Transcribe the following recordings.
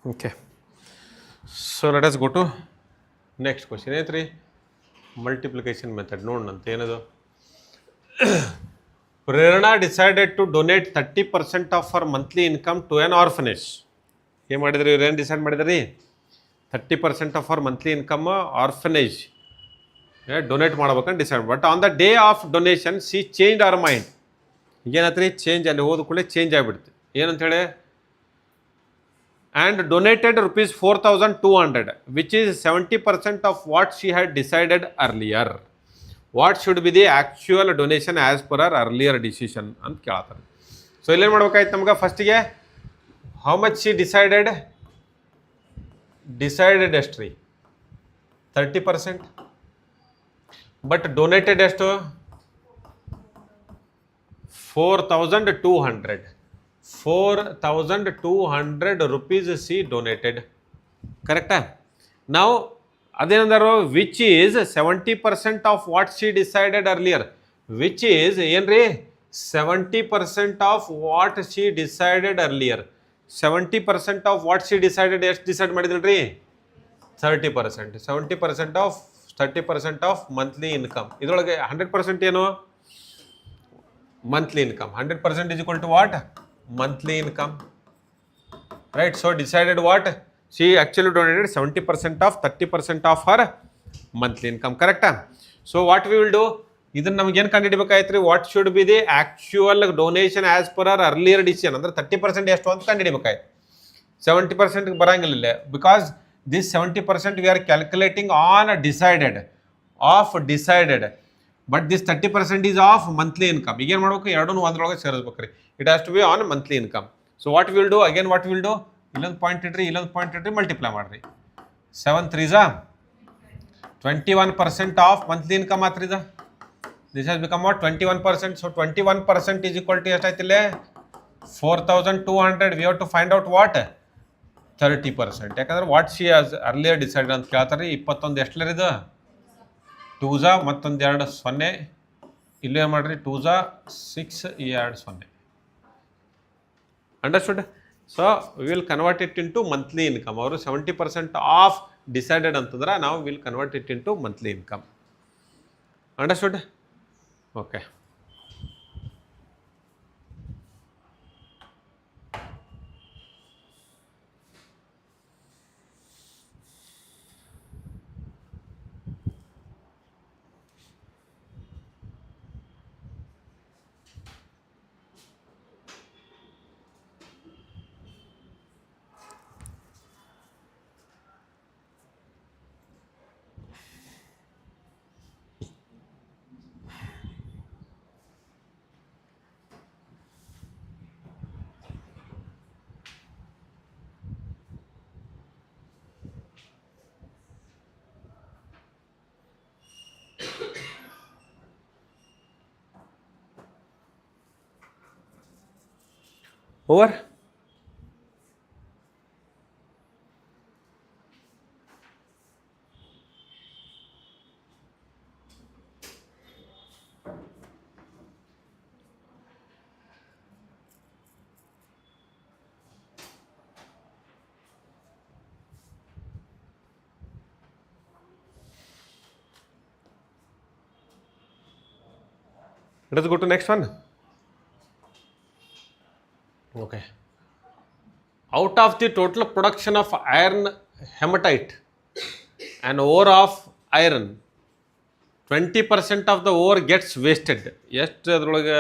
Okay. So let us go to next question. ಏನೈತ್ರಿ multiplication method ನೋಡೋಣಂತ ಏನದು. Prerna decided to donate 30% of her monthly income to an orphanage. ಏನು ಮಾಡಿದ್ರಿ ಇವ್ರು ಏನು decide ಮಾಡಿದ್ರಿ 30% of her monthly income orphanage donate ಮಾಡ್ಬೇಕಂತ decide. But on the day of donation she change her mind. ಏನತ್ರಿ change ಅಲ್ಲಿ ಹೋದ ಕೂಡಲೇ ಚೇಂಜ್ ಆಗಿಬಿಡ್ತು. ಏನಂತೇಳಿ and donated rupees 4,200 which is 70% of what she had decided earlier. What should be the actual donation as per her earlier decision ಅಂತ ಕೇಳ್ತಾರೆ. So ಇಲ್ಲೇನು ಮಾಡ್ಬೇಕಾಯ್ತು ನಮ್ಗೆ ಫಸ್ಟಿಗೆ ಹೌ ಮಚ್ ಶಿ ಡಿಸೈಡೆಡ್ ಎಷ್ಟು ರೀ 30%. ಬಟ್ ಡೊನೇಟೆಡ್ ಎಷ್ಟು 4,200 rupees she donated. Correct? Now ಅದೇನಂದರು which is 70% of what she decided earlier. Which is ಏನ್ರಿ 70% of what she decided earlier. 70% of what she decided ಎಷ್ಟು ಡಿಸೈಡ್ ಮಾಡಿದ್ರಿ 30%. 70% ಆಫ್ 30% ಆಫ್ ಮಂತ್ಲಿ ಇನ್ಕಮ್. ಇದರೊಳಗೆ 100% ಏನು monthly income. 100% is equal to what? Monthly income. Right? So decided what? She actually donated 70% of 30% of her monthly income. Correct? So what we will do? ಇದನ್ನು ನಮ್ಗೆ ಏನು ಕಂಡುಹಿಡಿಬೇಕಾಯ್ತು? What should be the actual donation as per her earlier decision. ಅಂದರೆ 30% ಎಷ್ಟು ಅಂತ ಕಂಡುಹಿಡಿಬೇಕಾಯ್ತು. 70% ಬರಂಗಿಲ್ಲ because this 70% we are calculating on decided of decided. But this 30% is of monthly income. ಈಗೇನು ಮಾಡ್ಬೇಕು ಎರಡೂ ಒಂದ್ರೊಳಗೆ ಸೇರಿಸ್ಬೇಕು ರೀ. It has to be on monthly income. So what will do again what will do ಇಲ್ಲೊಂದು ಪಾಯಿಂಟ್ ಇಡ್ರಿ ಇಲ್ಲೊಂದು point ಇಡ್ರಿ ಮಲ್ಟಿಪ್ಲೈ ಮಾಡಿರಿ. 7 3s 21% ಆಫ್ ಮಂತ್ಲಿ ಇನ್ಕಮ್ ಆತ್ರಿದ. This has become what 21%. So 21% is equal to ಎಷ್ಟಾಯ್ತಿಲ್ಲೇ 4,200. We have to find out what 30%. ಯಾಕಂದ್ರೆ what she has earlier decide ಅಂತ ಕೇಳ್ತಾರೆ. 21 ಎಷ್ಟಲರಿದು 2s ಮತ್ತೊಂದು 2 0. ಇಲ್ಲೇ ಮಾಡಿರಿ 2s 6 2 0. Understood? So we will convert it into monthly income. ಅವರು 70% of decided ಅಂತಂದ್ರೆ ನಾವು will convert it into monthly income. Understood? Okay. Over? Let us go to next one. Okay. Out of the total production of iron hematite and ore of iron, 20% of the ore gets wasted. ಎಷ್ಟು ಅದರೊಳಗೆ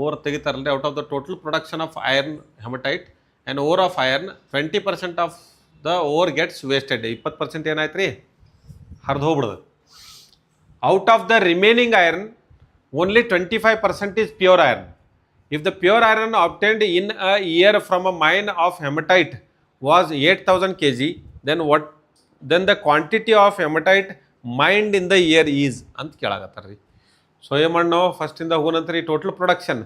ore ತೆಗಿತಾರಲ್ರಿ out of the total production of iron haematite and ore of iron 20% of the ore gets wasted. 20% ಏನಾಯ್ತು ರೀ ಹರಿದು ಹೋಗ್ಬಿಡ್ದು. Out of the remaining iron only 25% is pure iron. If the pure iron obtained in a year from a mine of hematite was 8,000 kg, then the quantity of hematite mined in the year is ಅಂತ ಕೇಳಾಗತ್ತಾರ ರೀ. So ಏನು ಮಾಡಿ ನಾವು ಫಸ್ಟಿಂದ ಹೋಗಂತ ರೀ total production.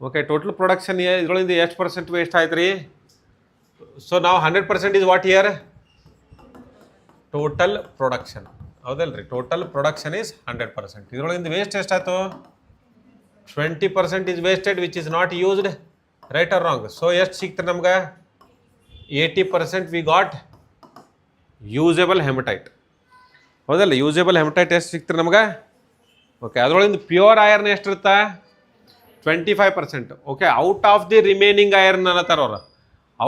Okay, total production ಇದರೊಳಗಿಂದ ಎಷ್ಟು ಪರ್ಸೆಂಟ್ ವೇಸ್ಟ್ ಆಯ್ತು ರೀ? ಸೊ ನಾವು 100% is what here total production. ಹೌದಲ್ಲ ರೀ? Total production is 100%. ಇದರೊಳಗಿಂದ ವೇಸ್ಟ್ ಎಷ್ಟಾಯ್ತು 20% is wasted, which is not used, right or wrong? So ಎಷ್ಟು ಸಿಕ್ತು ನಮ್ಗೆ 80% we got ಯೂಸೇಬಲ್ ಹೆಮಟೈಟ್. ಹೌದಲ್ಲ, ಯೂಸೇಬಲ್ ಹೆಮಟೈಟ್ ಎಷ್ಟು ಸಿಕ್ತು ನಮ್ಗೆ? ಓಕೆ, ಅದರೊಳಗಿಂದ ಪ್ಯೂರ್ ಐರನ್ ಎಷ್ಟಿರುತ್ತೆ? 25%. Okay, out of the remaining iron ಅನ್ನತ್ತಾರ ಅವ್ರು.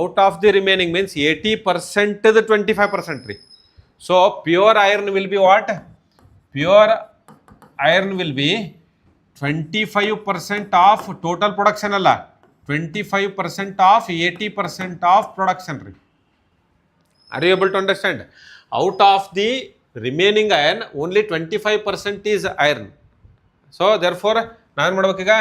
Out of the remaining means 80% 25% ರೀ. So pure iron will be what? Pure iron will be 25% of total production ಅಲ್ಲ, 25% ಆಫ್ 80% ಆಫ್ ಪ್ರೊಡಕ್ಷನ್ ರೀ. Are you able to understand? Out of the remaining iron only 25% is iron. So there four ನಾವೇನು ಮಾಡ್ಬೇಕೀಗ?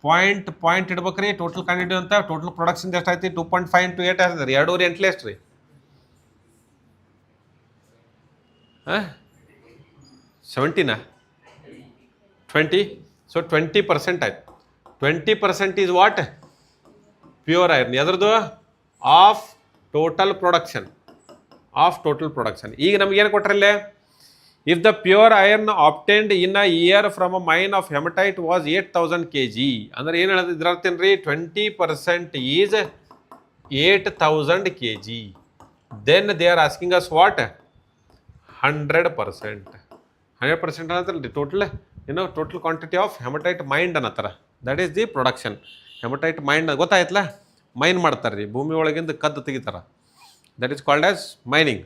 Point ಇಡ್ಬೇಕ್ರಿ. Total quantity ಅಂತ total production ಎಷ್ಟು ಆಯ್ತು? 2.5 into 8 ಆಗ್ತದೆ ರೀ. 2 8 ಎಷ್ಟು ರೀ? 17 20. ಸೊ 20% ಆಯ್ತು. 20% ಈಸ್ ವಾಟ್? Pure iron. ಎದ್ರದ್ದು? Of total production. ಈಗ ನಮಗೇನು ಕೊಟ್ರಲ್ಲೇ? If the pure iron obtained in a year from a mine of haematite was 8000 kg. ಅಂದ್ರೆ ಏನು ಹೇಳೋದು ಇದ್ರರ್ಥೇನು ರೀ? 20% is 8000 kg. Then they are asking us what? 100%. 100% ಅನ್ನತ್ತಲ್ಲ total total quantity of haematite mined ಅನ್ನತ್ತಾರ. That is the production. Haematite mined ಗೊತ್ತಾಯ್ತಲ್ಲ? Mine ಮಾಡ್ತಾರೆ ರೀ, ಭೂಮಿ ಒಳಗಿಂದ ಕದ್ದು ತೆಗಿತಾರ. That is called as mining.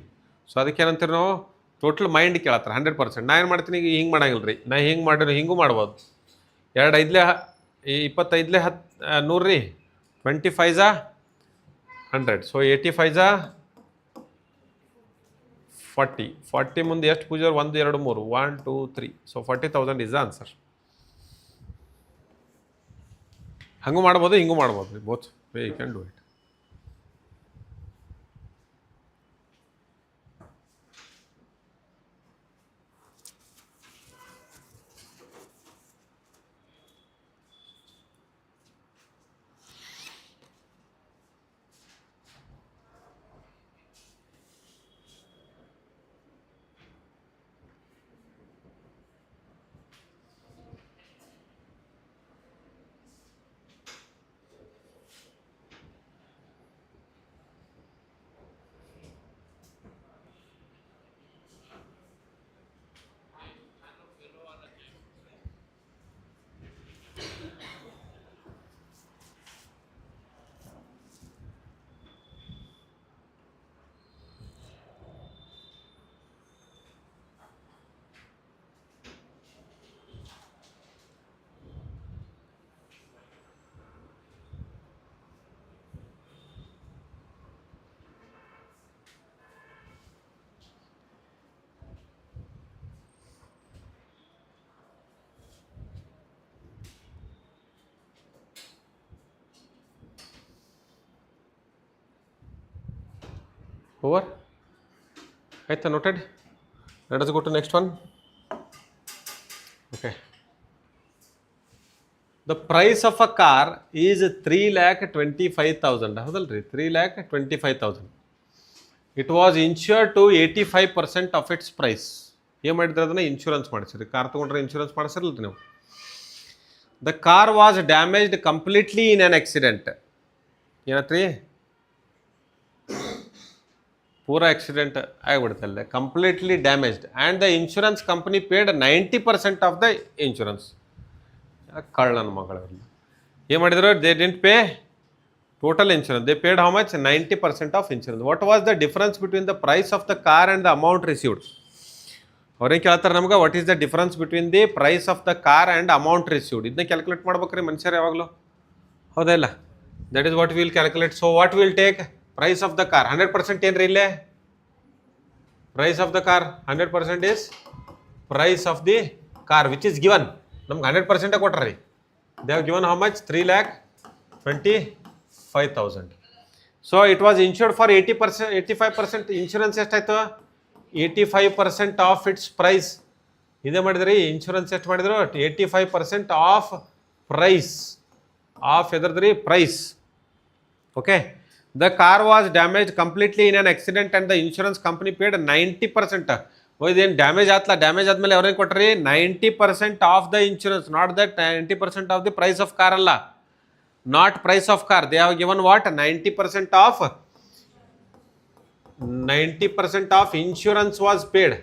So ಅದಕ್ಕೆ ಏನಂತೀರಿ ನಾವು? ಟೋಟಲ್ ಮೈಂಡ್ ಕೇಳತ್ತಾರೆ 100%. ನಾ ಏನು ಮಾಡ್ತೀನಿ? ಈಗ ಹಿಂಗೆ ಮಾಡಂಗಿಲ್ಲ ರೀ. ನಾ ಹಿಂಗೆ ಮಾಡಿರಿ, ಹಿಂಗೂ ಮಾಡ್ಬೋದು. 2 5 25 100 ರೀ. 25 100. ಸೊ 85 40 ಮುಂದೆ ಎಷ್ಟು ಪೂಜಾರ್? 1 2 3 1 2 3. So 40,000 is the answer. ಹಂಗೂ ಮಾಡ್ಬೋದು, ಹಿಂಗೂ ಮಾಡ್ಬೋದು ರೀ. Both way you can do it. Over? Aitha, noted? Let us go to next one. Okay. The price of a car is 3,25,000. ಹೌದಲ್ರಿ? 3,25,000. It was insured to 85% of its price. ಏನು ಮಾಡಿದ್ರೆ ಅದನ್ನ insurance ಮಾಡಿಸಿರಿ. Car ತೊಗೊಂಡ್ರೆ insurance ಮಾಡಿಸಿರಲ್ರಿ ನೀವು. The car was damaged completely in an accident. ಏನತ್ರಿ? ಪೂರಾ accident ಆಗಿಬಿಡ್ತಲ್ಲ, completely damaged. And the insurance company paid 90% of the insurance. ಕಳ್ಳನ ಮಗಳಲ್ಲಿ ಏನು ಮಾಡಿದ್ರು? They didn't pay total insurance. They paid how much? 90% of insurance. What was the difference between the price of the car and the amount received? ಅವ್ರೇನು ಕೇಳ್ತಾರೆ ನಮ್ಗೆ, what is the difference between the price of the car and amount received? ಇದನ್ನ calculate ಮಾಡ್ಬೇಕ್ರಿ ಮನುಷ್ಯರು ಯಾವಾಗಲೂ. ಹೌದಾ ಇಲ್ಲ? That is what will calculate. So what will take? Price of the car 100% ಏನು ರೀ ಇಲ್ಲೇ? Price of the car 100% is price of the car which is given. ನಮ್ಗೆ 100% ಕೊಟ್ರಿ. They have given how much? 3,25,000. So it was insured for 80%, 85%. Insurance ಎಷ್ಟಾಯ್ತು? 85% of it's price. ಇದೇ ಮಾಡಿದ್ರಿ. Insurance ಎಷ್ಟು ಮಾಡಿದ್ರು? 85% ಆಫ್ ಪ್ರೈಸ್. ಆಫ್ ಎದ್ರದ್ರಿ? Price. Okay. The car was damaged completely in an accident and the insurance company paid 90%. ಇದೇನು damage ಆತ್ಲ, damage ಆದಮೇಲೆ ಅವ್ರೇನು ಕೊಟ್ರಿ 90% of the insurance, not that 90% of the price of car ಅಲ್ಲ, not price of car. They have given what 90% of insurance was paid.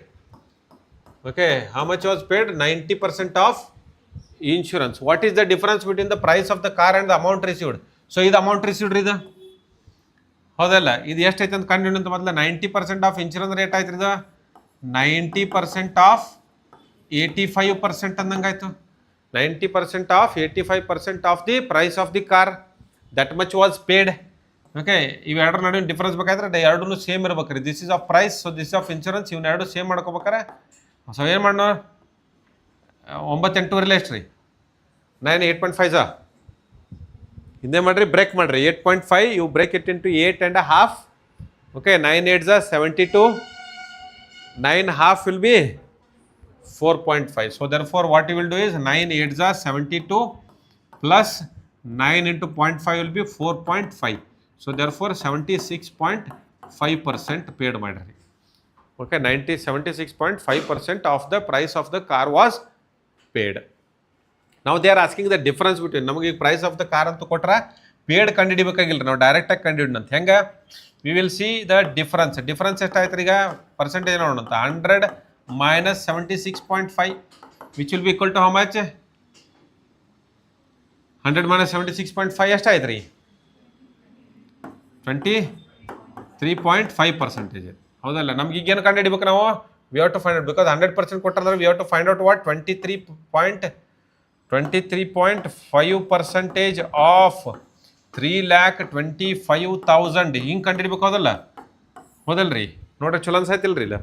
Okay, how much was paid? 90% of insurance. What is the difference between the price of the car and the amount received? So ಇದು amount received ಇದು ಹೌದಲ್ಲ, ಇದು ಎಷ್ಟೈತೆ ಅಂತ ಕಂಡು ಅಂತ ಮೊದಲು 90% of insurance rate ಆಯ್ತು ಇದು 90% ಆಫ್ 85% ಅಂದಂಗಾಯ್ತು. 90% of 85% of the price of the car, that much was paid. Okay, ಇವೆರಡರ ನಡುವಿನ ಡಿಫ್ರೆನ್ಸ್ ಬೇಕಾದ್ರೆ ಎರಡೂ ಸೇಮ್ ಇರ್ಬೇಕ್ರಿ. This is of price, so this of insurance, ಇವನ್ನೆರಡು ಸೇಮ್ ಮಾಡ್ಕೋಬೇಕಾರೆ ಸೊ ಏನು ಮಾಡೋಣ, 9 8 ಎಷ್ಟು ರೀ, 9 8.5 ಹಿಂದೆ ಮಾಡಿರಿ, ಬ್ರೇಕ್ ಮಾಡಿರಿ 8.5, you break it into 8.5. Okay, 9 8 72, 9 half will be 4.5. So therefore what you will do is 9 8 72 plus 9 into 0.5 will be 4.5. So therefore 76.5% paid ಮಾಡಿರಿ. Okay, 76.5% of the price of the car was paid. Now they are asking the difference between, ನಮಗೆ ಈ price of the car ಅಂತ ಕೊಟ್ರೆ paid ಕಂಡುಹಿಡಿಬೇಕಾಗಿಲ್ಲ, ನಾವು ಡೈರೆಕ್ಟಾಗಿ ಕಂಡುಹಿಡಿದಂತ ಹೆಂಗೆ, we will see the difference. Difference ಎಷ್ಟಾಯ್ತು ಈಗ ಪರ್ಸೆಂಟೇಜ್ ನೋಡೋಣ ಅಂತ, 100 minus 76.5 which will be equal to how much, 100 minus 76.5 ಎಷ್ಟಾಯ್ತು ರೀ, 23.5%. ಹೌದಲ್ಲ, ನಮ್ಗೆ ಈಗೇನು ಕಂಡು ಹಿಡಿಬೇಕು ನಾವು, we have to find out, because 100% ಕೊಟ್ಟಂದ್ರೆ we have to find out what 23.5% of 3,25,000 ಹಿಂಗೆ ಕಂಡು ಹಿಡಿಬೇಕು. ಹೌದಲ್ಲ, ಹೌದಲ್ರಿ, ನೋಡ್ರಿ ಚಲೋ ಅನ್ಸಾಯ್ತಿಲ್ರಿ ಇಲ್ಲ,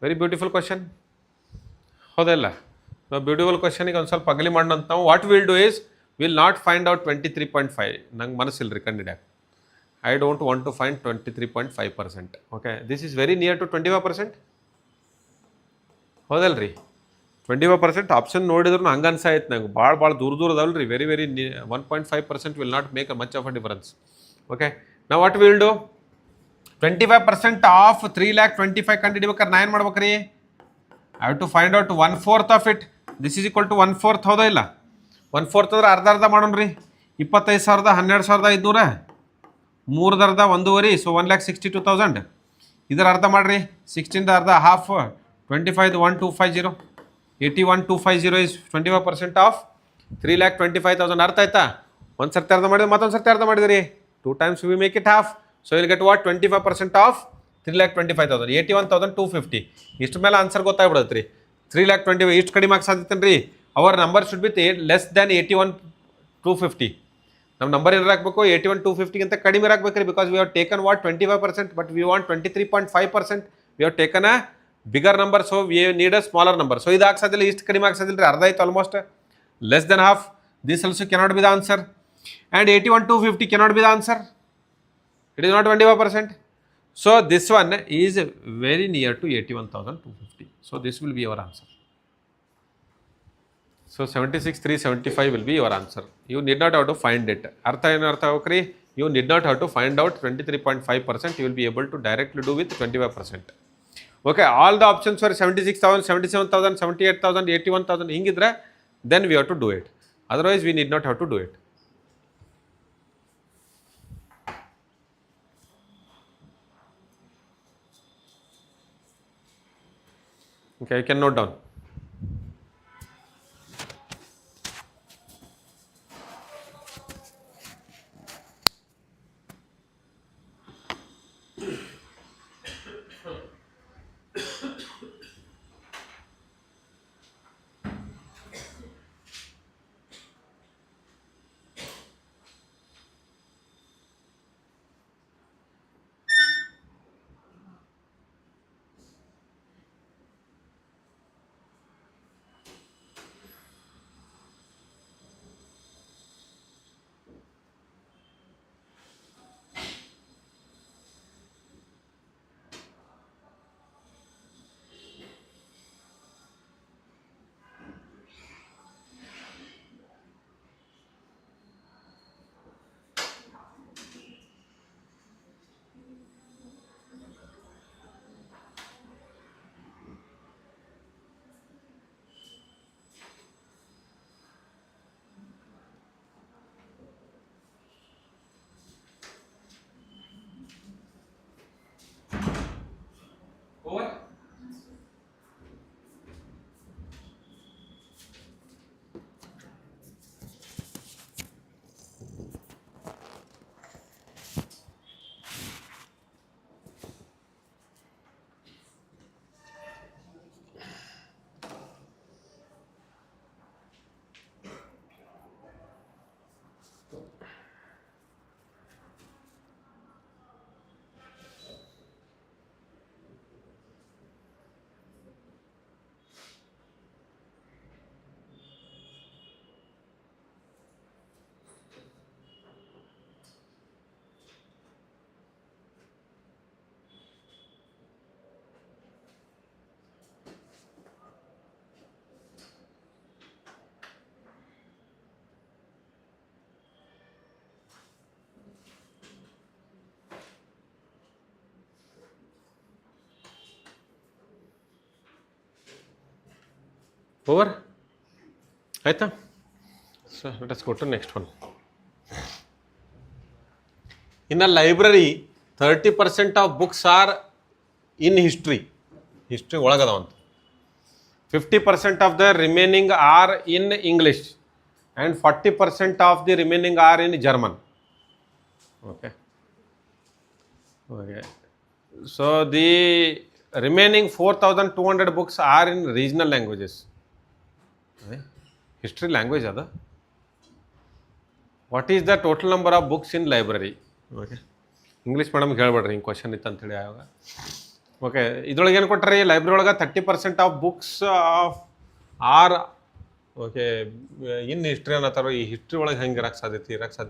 ವೆರಿ ಬ್ಯೂಟಿಫುಲ್ ಕ್ವಶನ್ ಹೌದಲ್ಲ. ಬ್ಯೂಟಿಫುಲ್ ಕ್ವಶನಿಗೆ ಒಂದು ಸ್ವಲ್ಪ ಅಗಲಿ ಮಾಡೋಣ ಅಂತ ನಾವು. What will do is will not find out 23.5, ನಂಗೆ ಮನಸ್ಸಿಲ್ರಿ ಕಂಡಿಡ್ಯಾಕ. I don't want to find 23.5%. Okay, this is very near to 25%. ಹೌದಲ್ರಿ, 25% ಆಪ್ಷನ್ ನೋಡಿದ್ರು ಹಂಗೆ ಅನ್ಸಾಯ್ತು ನಂಗೆ, ಭಾಳ ದೂರ ಅದಾವಲ್ರಿ, very 1.5% will not make a much of a difference. Okay, ನಾವು ವಾಟ್ ವಿಲ್ ಡೂ, 25% ಆಫ್ 3,25,000 ಕಂಡು ಹಿಡಿಬೇಕಾದ್ರೆ ನಾ ಏನು ಮಾಡ್ಬೇಕ್ರಿ, I have to find out 1/4 of it. This is equal to 1/4, ಹೌದಾ ಇಲ್ಲ, 1/4 ಅಂದ್ರೆ ಅರ್ಧ ಮಾಡೋಣ ರೀ, 25,000 12,500, 3 1.5, ಸೊ 1,62,000. ಇದರ ಅರ್ಧ ಮಾಡಿರಿ, 16 ಅರ್ಧ ಹಾಫ್, 25 1,250, 81,250 ಇಸ್ 25% ಆಫ್ 3,25,000. ಅರ್ಥ ಆಯ್ತಾ? ಒಂದು ಸರ್ತಿ ಅರ್ಧ ಮಾಡಿದ್ರೆ ಮತ್ತೊಂದು ಸರ್ತಿ ಅರ್ಧ ಮಾಡಿದ್ರಿ, 2 times we make it half. So will get what 25% of 3,25,000, 81,250. ಇಷ್ಟು ಮೇಲೆ ಆನ್ಸರ್ ಗೊತ್ತಾಗ್ಬಿಡುತ್ತೆ ರೀ. 3,20,000 ಇಷ್ಟು ಕಡಿಮೆ ಆಗಿ ಸಾಧ್ಯತೆ ರೀ. Our number should be less than 81,250. ನಮ್ಮ ನಂಬರ್ ಏನು ಹಾಕಬೇಕು, 81,250ಗಿಂತ ಕಡಿಮೆ ಹಾಕ್ಬೇಕು ರೀ, because we have taken what 25%, but we want 23.5%. We have taken a bigger number, so we need a smaller number. So ಇದು ಹಾಕ್ಸೋದಿಲ್ಲ, ಇಷ್ಟು ಕಡಿಮೆ ಹಾಕ್ಸೋದಿಲ್ಲ ರೀ, ಅರ್ಧ ಆಯ್ತು almost, less then half. This also cannot be the answer, and 81,250 cannot be the answer, it is not 25%. So this one is very near to 81,250. So this will be our answer. So 76,375 will be your answer. You need not have to find it. Artha ಏನು ಅರ್ಥ ಆಗ್ಬೇಕ್ರಿ, you need not have to find out 23.5%. You will be able to directly do with 25%. Okay, all the options were 76,000, 77,000, 78,000, 81,000 ಹಿಂಗಿದ್ರೆ then we have to do it. Otherwise we need not have to do it. Okay, you can note down. Over? ಆಯಿತಾ? So let us go to next one. In a library, 30% of books are in history. History ಒಳಗದಾವಂತ. 50% of the remaining are in English and 40% of the remaining are in German. Okay. Okay. So the remaining 4,200 books are in regional languages. Okay. History language ada. What is the total number of books in library? Okay. English ಮೇಡಮ್ಗೆ ಹೇಳ್ಬೇಡ್ರಿ ಹಿಂಗೆ question ಇತ್ತು ಅಂತೇಳಿ ಆವಾಗ. Okay, ಇದ್ರೊಳಗೆ ಏನು ಕೊಟ್ಟರೆ library ಒಳಗೆ 30% of books of are okay in history ಅನ್ನತ್ತಾರೋ. ಈ ಹಿಸ್ಟ್ರಿ ಒಳಗೆ ಹೆಂಗೆ ಇರಕ್ಕೆ ಸಾಧ್ಯ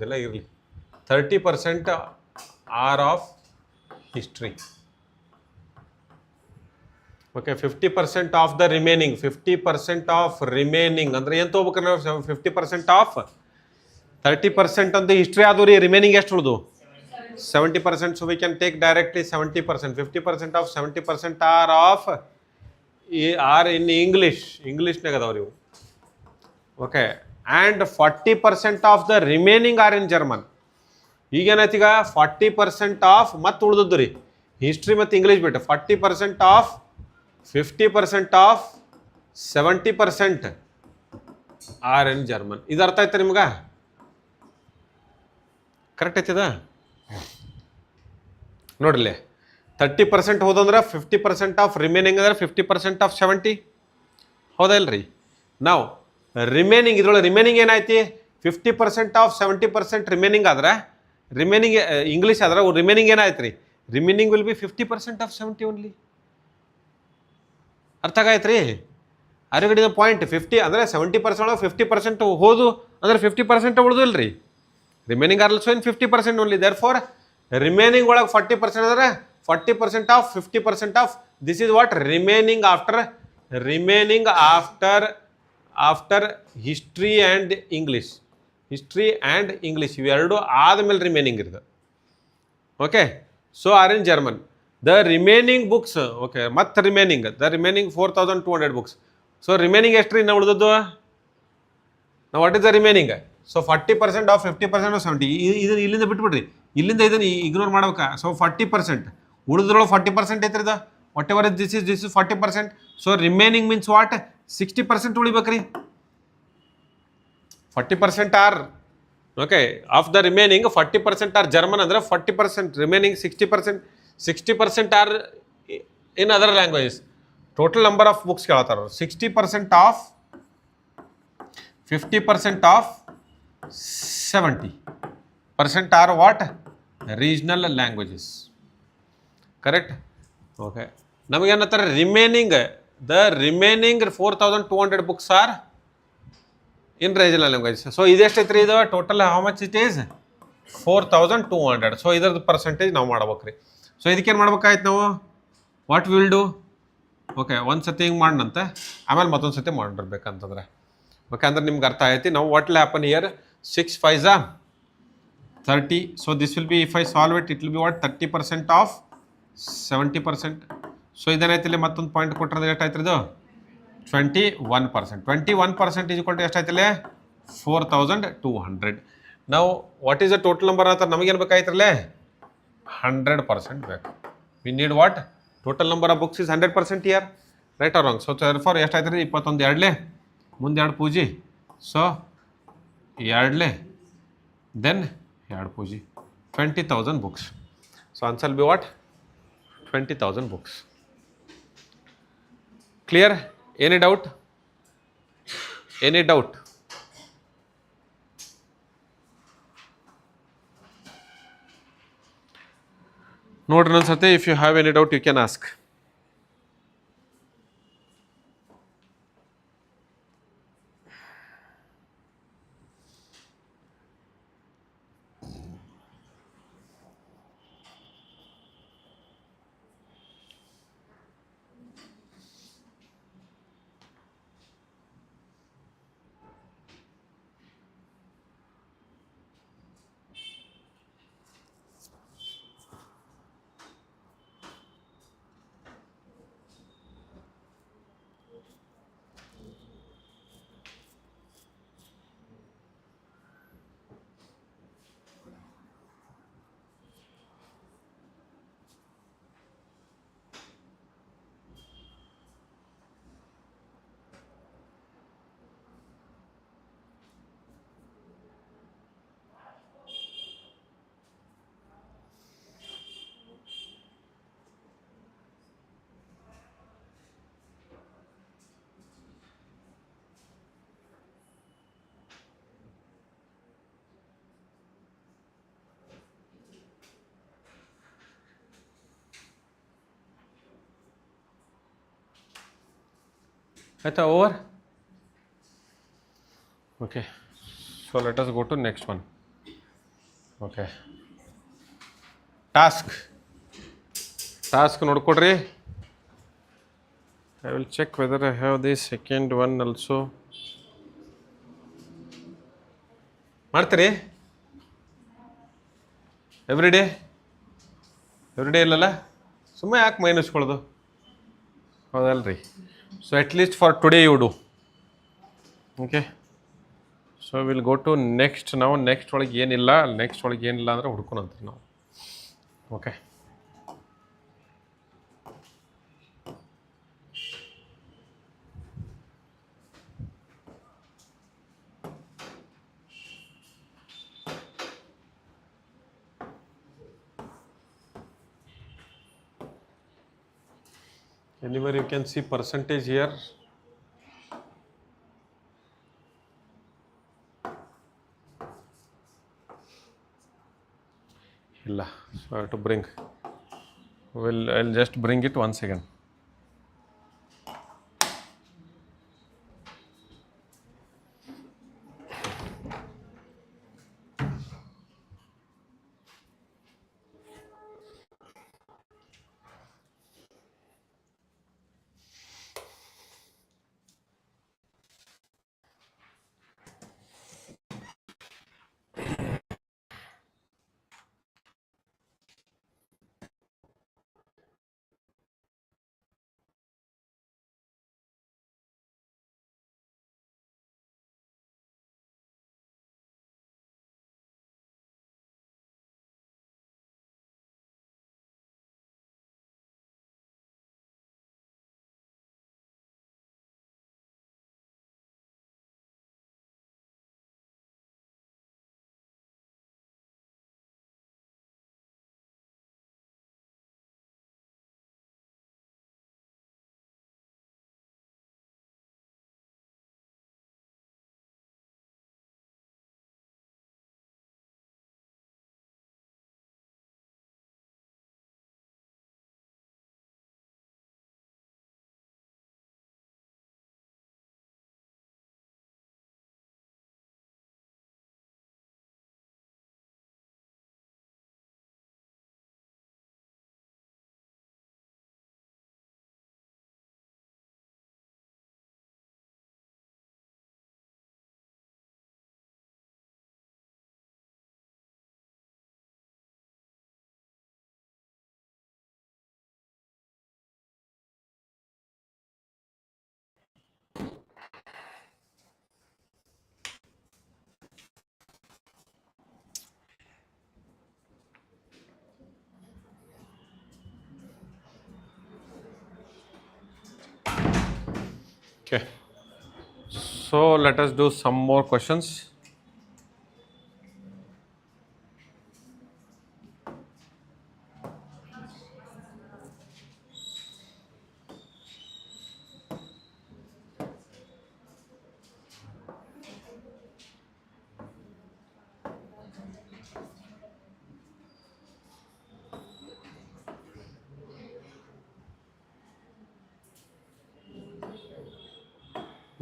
ಇಲ್ಲ, ಇರಲಿ. 30% are of history. Okay, 50% of the remaining. 50% of remaining ಅಂದರೆ ಏನು ತೊಗೋಬೇಕ್ರಿ ನಾವು? 50% ಆಫ್ 30% ಅಂತ ಹಿಸ್ಟ್ರಿ ಆದವು ರೀ. ರಿಮೈನಿಂಗ್ ಎಷ್ಟು ಉಳಿದು? 70%. So we can take directly 70%. 50% of 70% are in English. Englishನಾಗ ಅದಾವ್ರಿ ಇವು. Okay, and 40% of the remaining are in German. ಈಗೇನಾಯ್ತು, ಈಗ 40% ಆಫ್ ಮತ್ತೆ ಉಳಿದದ್ದು ರೀ ಹಿಸ್ಟ್ರಿ ಮತ್ತು ಇಂಗ್ಲೀಷ್ ಬಿಟ್ಟು. 40% of 50% of 70% are in German. ಇದು ಅರ್ಥ ಆಯ್ತಾ ನಿಮ್ಗೆ? ಕರೆಕ್ಟ್ ಐತಿದ? ನೋಡ್ರಿ, 30% ಹೋದಂದ್ರೆ 50% ಆಫ್ ರಿಮೈನಿಂಗ್ ಅಂದ್ರೆ 50% ಆಫ್ 70. ಹೌದಾ ಇಲ್ರಿ? ನಾವು ರಿಮೈನಿಂಗ್, ಇದ್ರೊಳಗೆ ರಿಮೈನಿಂಗ್ ಏನಾಯ್ತಿ? 50% ಆಫ್ 70% ರಿಮೈನಿಂಗ್ ಆದ್ರೆ, ರಿಮೈನಿಂಗ್ ಇಂಗ್ಲೀಷ್ ಆದ್ರೆ ರಿಮೈನಿಂಗ್ ಏನಾಯ್ತು ರೀ? Remaining will be 50% of 70 only. ಅರ್ಥ ಆಗೈತೆ ರೀ? ಅರಿಗಡಿದ ಪಾಯಿಂಟ್. 50 ಅಂದರೆ 70% ಒಳಗೆ 50% ಹೋದು ಅಂದ್ರೆ 50% ಉಳಿದಿಲ್ಲ ರೀ. Remaining are also in 50% only. Therefore remaining ಒಳಗೆ 40% ಅಂದರೆ 40% of 50% of this is what remaining after history and English. History and English ಇವೆರಡು ಆದಮೇಲೆ ರಿಮೈನಿಂಗ್ ಇರ್ತದೆ. Okay, so are in German. The remaining books, okay, ಮತ್ತು the remaining 4,200 books. So remaining ಎಷ್ಟು ರೀ ನಾವು ಉಳಿದದ್ದು? ನಾವು what is the remaining? So 40% of 50% of 70. ಇದನ್ನು ಇಲ್ಲಿಂದ ಬಿಟ್ಬಿಡ್ರಿ, ಇಲ್ಲಿಂದ ಇದನ್ನು ಇಗ್ನೋರ್ ಮಾಡ್ಬೇಕಾ? ಸೊ 40% ಉಳಿದ್ರೊಳಗೆ 40% ಐತ್ರಿ ಇದು. Whatever this is 40%. So remaining means what? 60% ಉಳಿಬೇಕ್ರಿ. 40% are okay of the remaining 40% are German ಅಂದರೆ 40%. Remaining 60% are in other languages. Total number of books ಕೇಳ್ತಾರ. 60% of 50% of 70% are what? Regional languages. Correct? Okay. ನಮಗೇನಂತಾರೆ? the remaining 4,200 books are in regional languages. So ಇದೆಷ್ಟೈತ್ರಿ ಇದು? Total how much it is? 4,200. So ಇದರದ್ದು percentage ನಾವು ಮಾಡ್ಬೇಕ್ರಿ. So ಇದಕ್ಕೇನು ಮಾಡ್ಬೇಕಾಯ್ತು ನಾವು? What will do? Okay, ಒಂದು ಸತಿ ಹಿಂಗೆ ಮಾಡಂತೆ, ಆಮೇಲೆ ಮತ್ತೊಂದು ಸತಿ ಮಾಡಿರ್ಬೇಕಂತಂದ್ರೆ. ಓಕೆ, ಅಂದ್ರೆ ನಿಮ್ಗೆ ಅರ್ಥ ಆಯ್ತು. ನಾವು what will happen here? 6 5s are 30. So this will be, if I solve it, it will be what? 30% of 70%. So ಇದೇನಾಯ್ತಿಲ್ಲ, ಮತ್ತೊಂದು ಪಾಯಿಂಟ್ ಕೊಟ್ಟರೆ ಎಷ್ಟಾಯ್ತು ಇದು? 21%. 21% is equal to ಎಷ್ಟಾಯ್ತಿಲ್ಲ? 4,200. ನಾವು what is the total number ಅಂತ ನಮಗೇನು ಬೇಕಾಯ್ತಿರಲ್ಲೇ? 100% ಬೇಕು. We need what? Total number of books is 100% here. Right or wrong? So four ಎಷ್ಟಾಯ್ತು ರೀ? 21 ಎರಡ್ಲೆ, ಮುಂದೆ 2 ಪೂಜಿ. ಸೊ 2 then 2 ಪೂಜಿ 20,000 books. So answer will be what? 20,000 books. Clear? Any doubt? ನೋಡ್ರಿ ಅನ್ಸತ್ತೆ. if you have any doubt you can ask. ಆಯ್ತಾ over. Okay, so let us go to next one. Okay, task ನೋಡ್ಕೊಡ್ರಿ. I will check whether I have the second one also. ಮಾಡ್ತೀರಿ every day ಇಲ್ಲಲ್ಲ, ಸುಮ್ಮನೆ ಯಾಕೆ ಮೈನಸ್ಕೊಳ್ಳೋದು, ಹೌದಲ್ರಿ? So at least for today you do. Okay, so will go to next. ನಾವು next ಒಳಗೆ ಏನಿಲ್ಲ ಅಂದರೆ ಹುಡ್ಕೊಳಂತೀವಿ ನಾವು. Okay, anywhere you can see percentage here. ಇಲ್ಲ, so I have to bring. I'll just bring it once again. Okay, so let us do some more questions.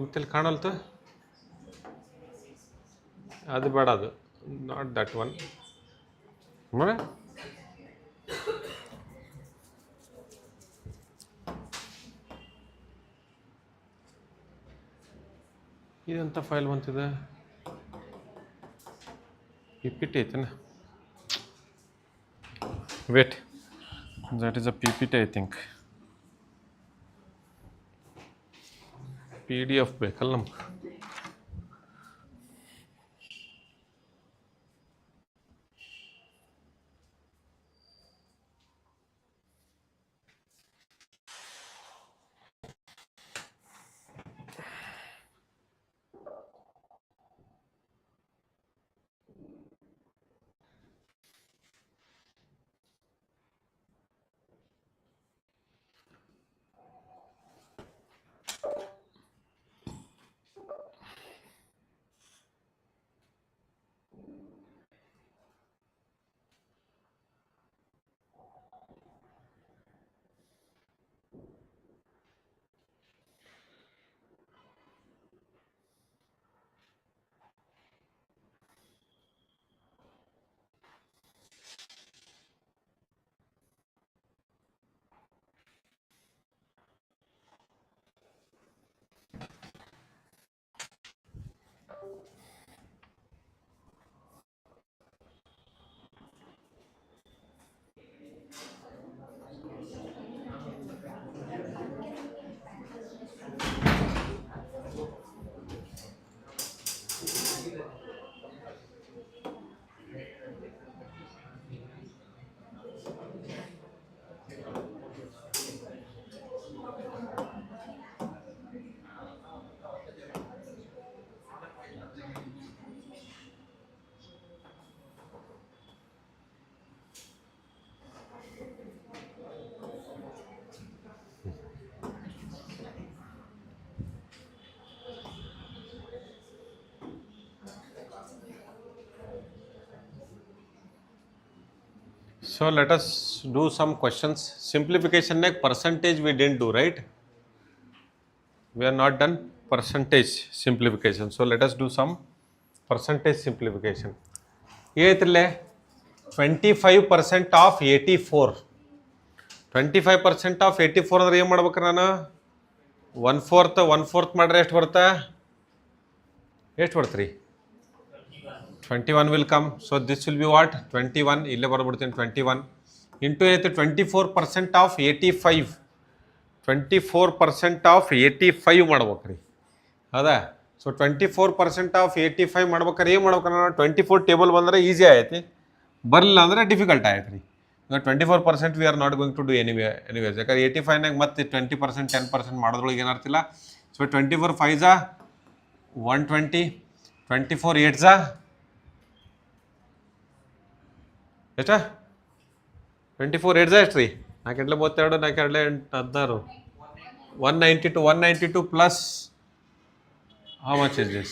ಮತ್ತಲ್ಲಿ ಕಾಣಲ್ತು, ಅದು ಬೇಡ, ಅದು ನಾಟ್ ದಟ್ ಒನ್. ಇದಂಥ ಫೈಲ್ ಬಂತಿದೆ, PPT ಐತೆನ? Wait, that is a PPT I think. PDF ಬೇಕಲ್ಲ ನಮ್ಗೆ. So let us do some questions. Simplification like percentage we didn't do, right? We are not done percentage simplification. So let us do some percentage simplification. ಏನಿಲ್ಲ 25% of 84. 25% of 84 ಅಂದ್ರೆ ಏನು ಮಾಡ್ಬೇಕು ನಾನು? 1/4 ಮಾಡ್ರೆ ಎಷ್ಟು ಬರುತ್ತೆ? ಎಷ್ಟು ಬರುತ್ತೆ ರೀ? 21 will come. So this will be what? 21. ಇಲ್ಲೇ ಬರ್ಬಿಡ್ತೀನಿ 21 ಇಂಟು ಏನೈತೆ 24% ಆಫ್ 85. 24% ಆಫ್ 85 ಮಾಡ್ಬೇಕು ರೀ, ಹೌದಾ? ಸೊ 24% ಆಫ್ 85 ಮಾಡ್ಬೇಕಾರೆ ಏನು ಮಾಡ್ಬೇಕಂದ್ರೆ 24 ಟೇಬಲ್ ಬಂದರೆ ಈಸಿ ಆಯ್ತು, ಬರಲಿಲ್ಲ ಅಂದರೆ ಡಿಫಿಕಲ್ಟ್ ಆಯ್ತು ರೀ. ಈಗ 24% we are not going to do anyways, ಯಾಕಂದ್ರೆ 85ನಾಗ ಮತ್ತೆ 20% 10% ಮಾಡೋದ್ರೊಳಗೆ ಏನಾಗ್ತಿಲ್ಲ. ಸೊ 24 5 120, 24 8 ಎಷ್ಟು? 24 8 ಎಷ್ಟು ರೀ? 4 32 4 16 192 plus how much is this?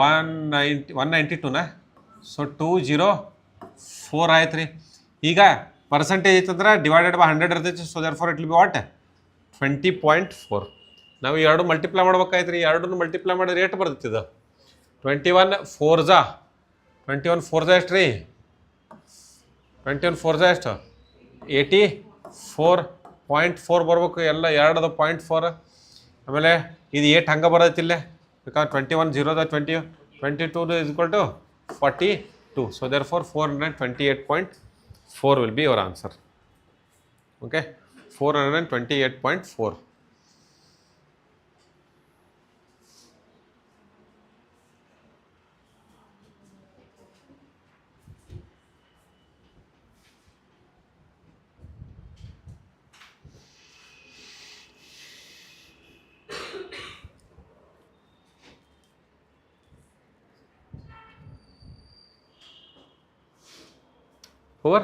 192 so 204 ಆಯ್ತು ರೀ. ಈಗ ಪರ್ಸೆಂಟೇಜ್ ಐತಂದ್ರೆ ಡಿವೈಡೆಡ್ ಬೈ 100 ಇರ್ತೈತಿ. So therefore it will be what? 20.4. ನಾವು ಎರಡು ಮಲ್ಟಿಪ್ಲೈ ಮಾಡ್ಬೇಕಾಯ್ತು ರೀ. ಎರಡನ್ನು ಮಲ್ಟಿಪ್ಲೈ ಮಾಡಿದ್ರೆ ರೇಟ್ ಬರ್ತೈತಿ. 21 4 ಎಷ್ಟು ರೀ? 21 4 ಎಷ್ಟು? 84.4 ಬರ್ಬೇಕು. ಎಲ್ಲ ಎರಡದು 0.4. ಆಮೇಲೆ ಇದು 8 ಹಂಗೆ ಬರೋದಿಲ್ಲ, because 21 0 22 is equal to 42. So therefore 428.4 will be your answer. Okay, 428.4. Over.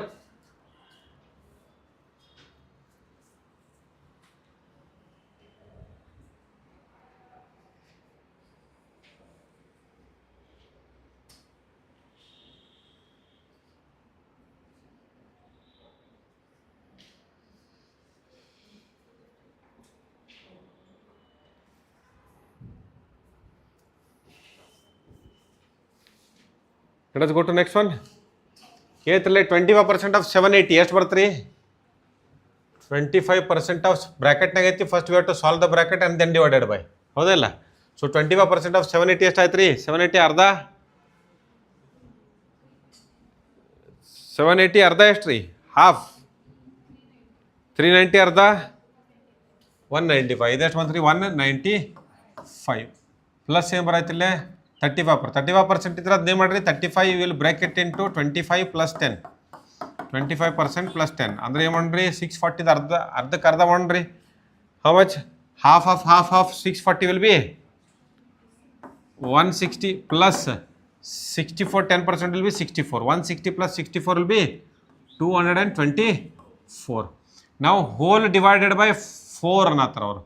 Let us go to next one. ಏತಲ್ಲೇ 25% ಆಫ್ 780 ಎಷ್ಟು ಬರುತ್ತೆ ರೀ? 25% ಆಫ್ ಬ್ರ್ಯಾಕೆಟ್ನಾಗ ಐತಿ. First we have to solve the bracket and then divided by, ಹೌದಲ್ಲ? So 25% of 780 ಎಷ್ಟು ಆಯ್ತು ರೀ? 780 ಅರ್ಧ 780 ಅರ್ಧ ಎಷ್ಟು ರೀ? ಹಾಫ್. 390 ಅರ್ಧ 195. ಇದೆಷ್ಟು ಬಂತು ರೀ? 195 ಪ್ಲಸ್ ಏನು ಬರಾಯ್ತಿಲ್ಲೇ 35% ಇದ್ರೆ ಅದನ್ನೇ ಮಾಡಿರಿ. 35 will break it into 25 plus 10. 25% plus 10 ಅಂದರೆ ಏನು ಮಾಡ್ರಿ? 640 ಅರ್ಧಕ್ಕೆ ಅರ್ಧ ಮಾಡ್ರಿ. How much? Half 640 will be 160 plus 64. 10% will be 64. 160 plus 64 will be 224. ನಾವು ಹೋಲ್ ಡಿವೈಡೆಡ್ ಬೈ 4 ಅನ್ನತ್ತಾರ ಅವರು.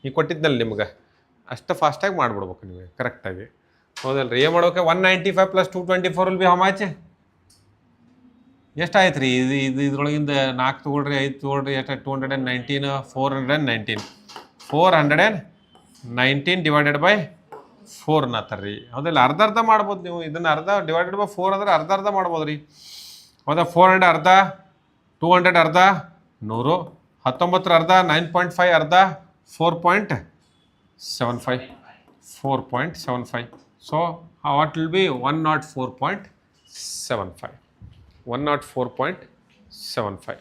ಈಗ ಕೊಟ್ಟಿದ್ದಲ್ಲಿ ನಿಮ್ಗೆ ಅಷ್ಟು ಫಾಸ್ಟಾಗಿ ಮಾಡಿಬಿಡ್ಬೇಕು ನೀವು ಕರೆಕ್ಟಾಗಿ, ಹೌದಲ್ರಿ? ಏನು ಮಾಡ್ಬೇಕು? 195 plus 224 will be how much? ಎಷ್ಟು ಆಯ್ತು ರೀ? ಇದ್ರೊಳಗಿಂದ 4 ತೊಗೊಳ್ರಿ, 5 ತೊಗೊಳ್ರಿ, ಎಷ್ಟು? 219. 419 ಡಿವೈಡೆಡ್ ಬೈ 4 ಅನ್ನತ್ತಾರ ರೀ, ಹೌದಲ್ಲ? ಅರ್ಧ ಮಾಡ್ಬೋದು ನೀವು ಇದನ್ನು. ಅರ್ಧ ಡಿವೈಡೆಡ್ ಬೈ 4 ಅಂದ್ರೆ ಅರ್ಧ ಮಾಡ್ಬೋದು ರೀ, ಹೌದಾ? 400 ಅರ್ಧ, 200 ಅರ್ಧ 100, 19 ಅರ್ಧ 9.5 ಅರ್ಧ 4.75. So what will be 104.75. 104.75.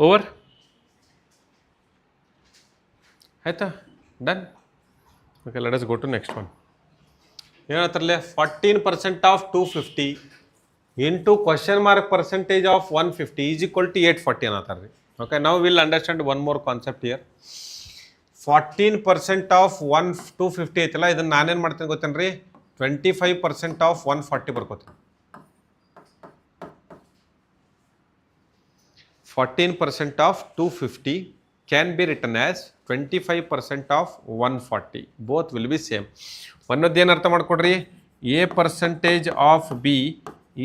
Over ಆಯಿತಾ, done. Okay, let us go to next one. ಏನಂತಾರಲ್ಲೇ 14% of 250 into question mark percentage of 150 is equal to 840 ಅನ್ನತ್ತಾರೆ ರೀ. ಓಕೆ, ನಾವು will understand one more concept here. 14% of 250 ಐತಲ್ಲ, ಇದನ್ನು ನಾನೇನು ಮಾಡ್ತೀನಿ ಗೊತ್ತೇನು ರೀ, 25% ಆಫ್ 140 ಬರ್ಕೋತೀನಿ. 14% of 250 can be written as 25% of 140. Both will be same. ಒಂದೊಂದು ಏನು ಅರ್ಥ ಮಾಡ್ಕೊಡ್ರಿ, A percentage of B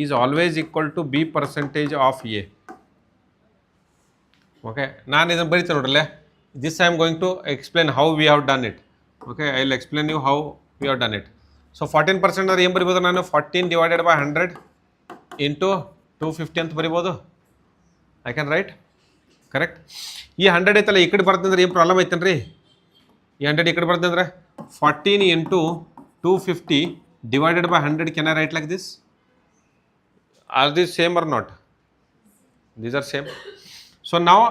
is always equal to B percentage of A. Okay, ನಾನು ಇದನ್ನು ಬರೀತೀನಿ ನೋಡ್ರಲ್ಲೇ. This I am going to explain how we have done it. Okay, I will explain you how we have done it. So 14% ಅಂದ್ರೆ ಏನು ಬರಿಬೋದು ನಾನು, 14 divided by 100 into 250 ಅಂತ ಬರಿಬೋದು. I can right correct. ಈ 100 ಐತಲ್ಲ, ಈ ಕಡೆ ಬರ್ತಂದ್ರೆ ಏನು ಪ್ರಾಬ್ಲಮ್ ಐತೇನು ರೀ, ಈ 100 ಈ ಕಡೆ ಬರ್ತಂದ್ರೆ 14 into 250 divided by 100. Can I write like this? Are this same or not? These are same. So ನಾವು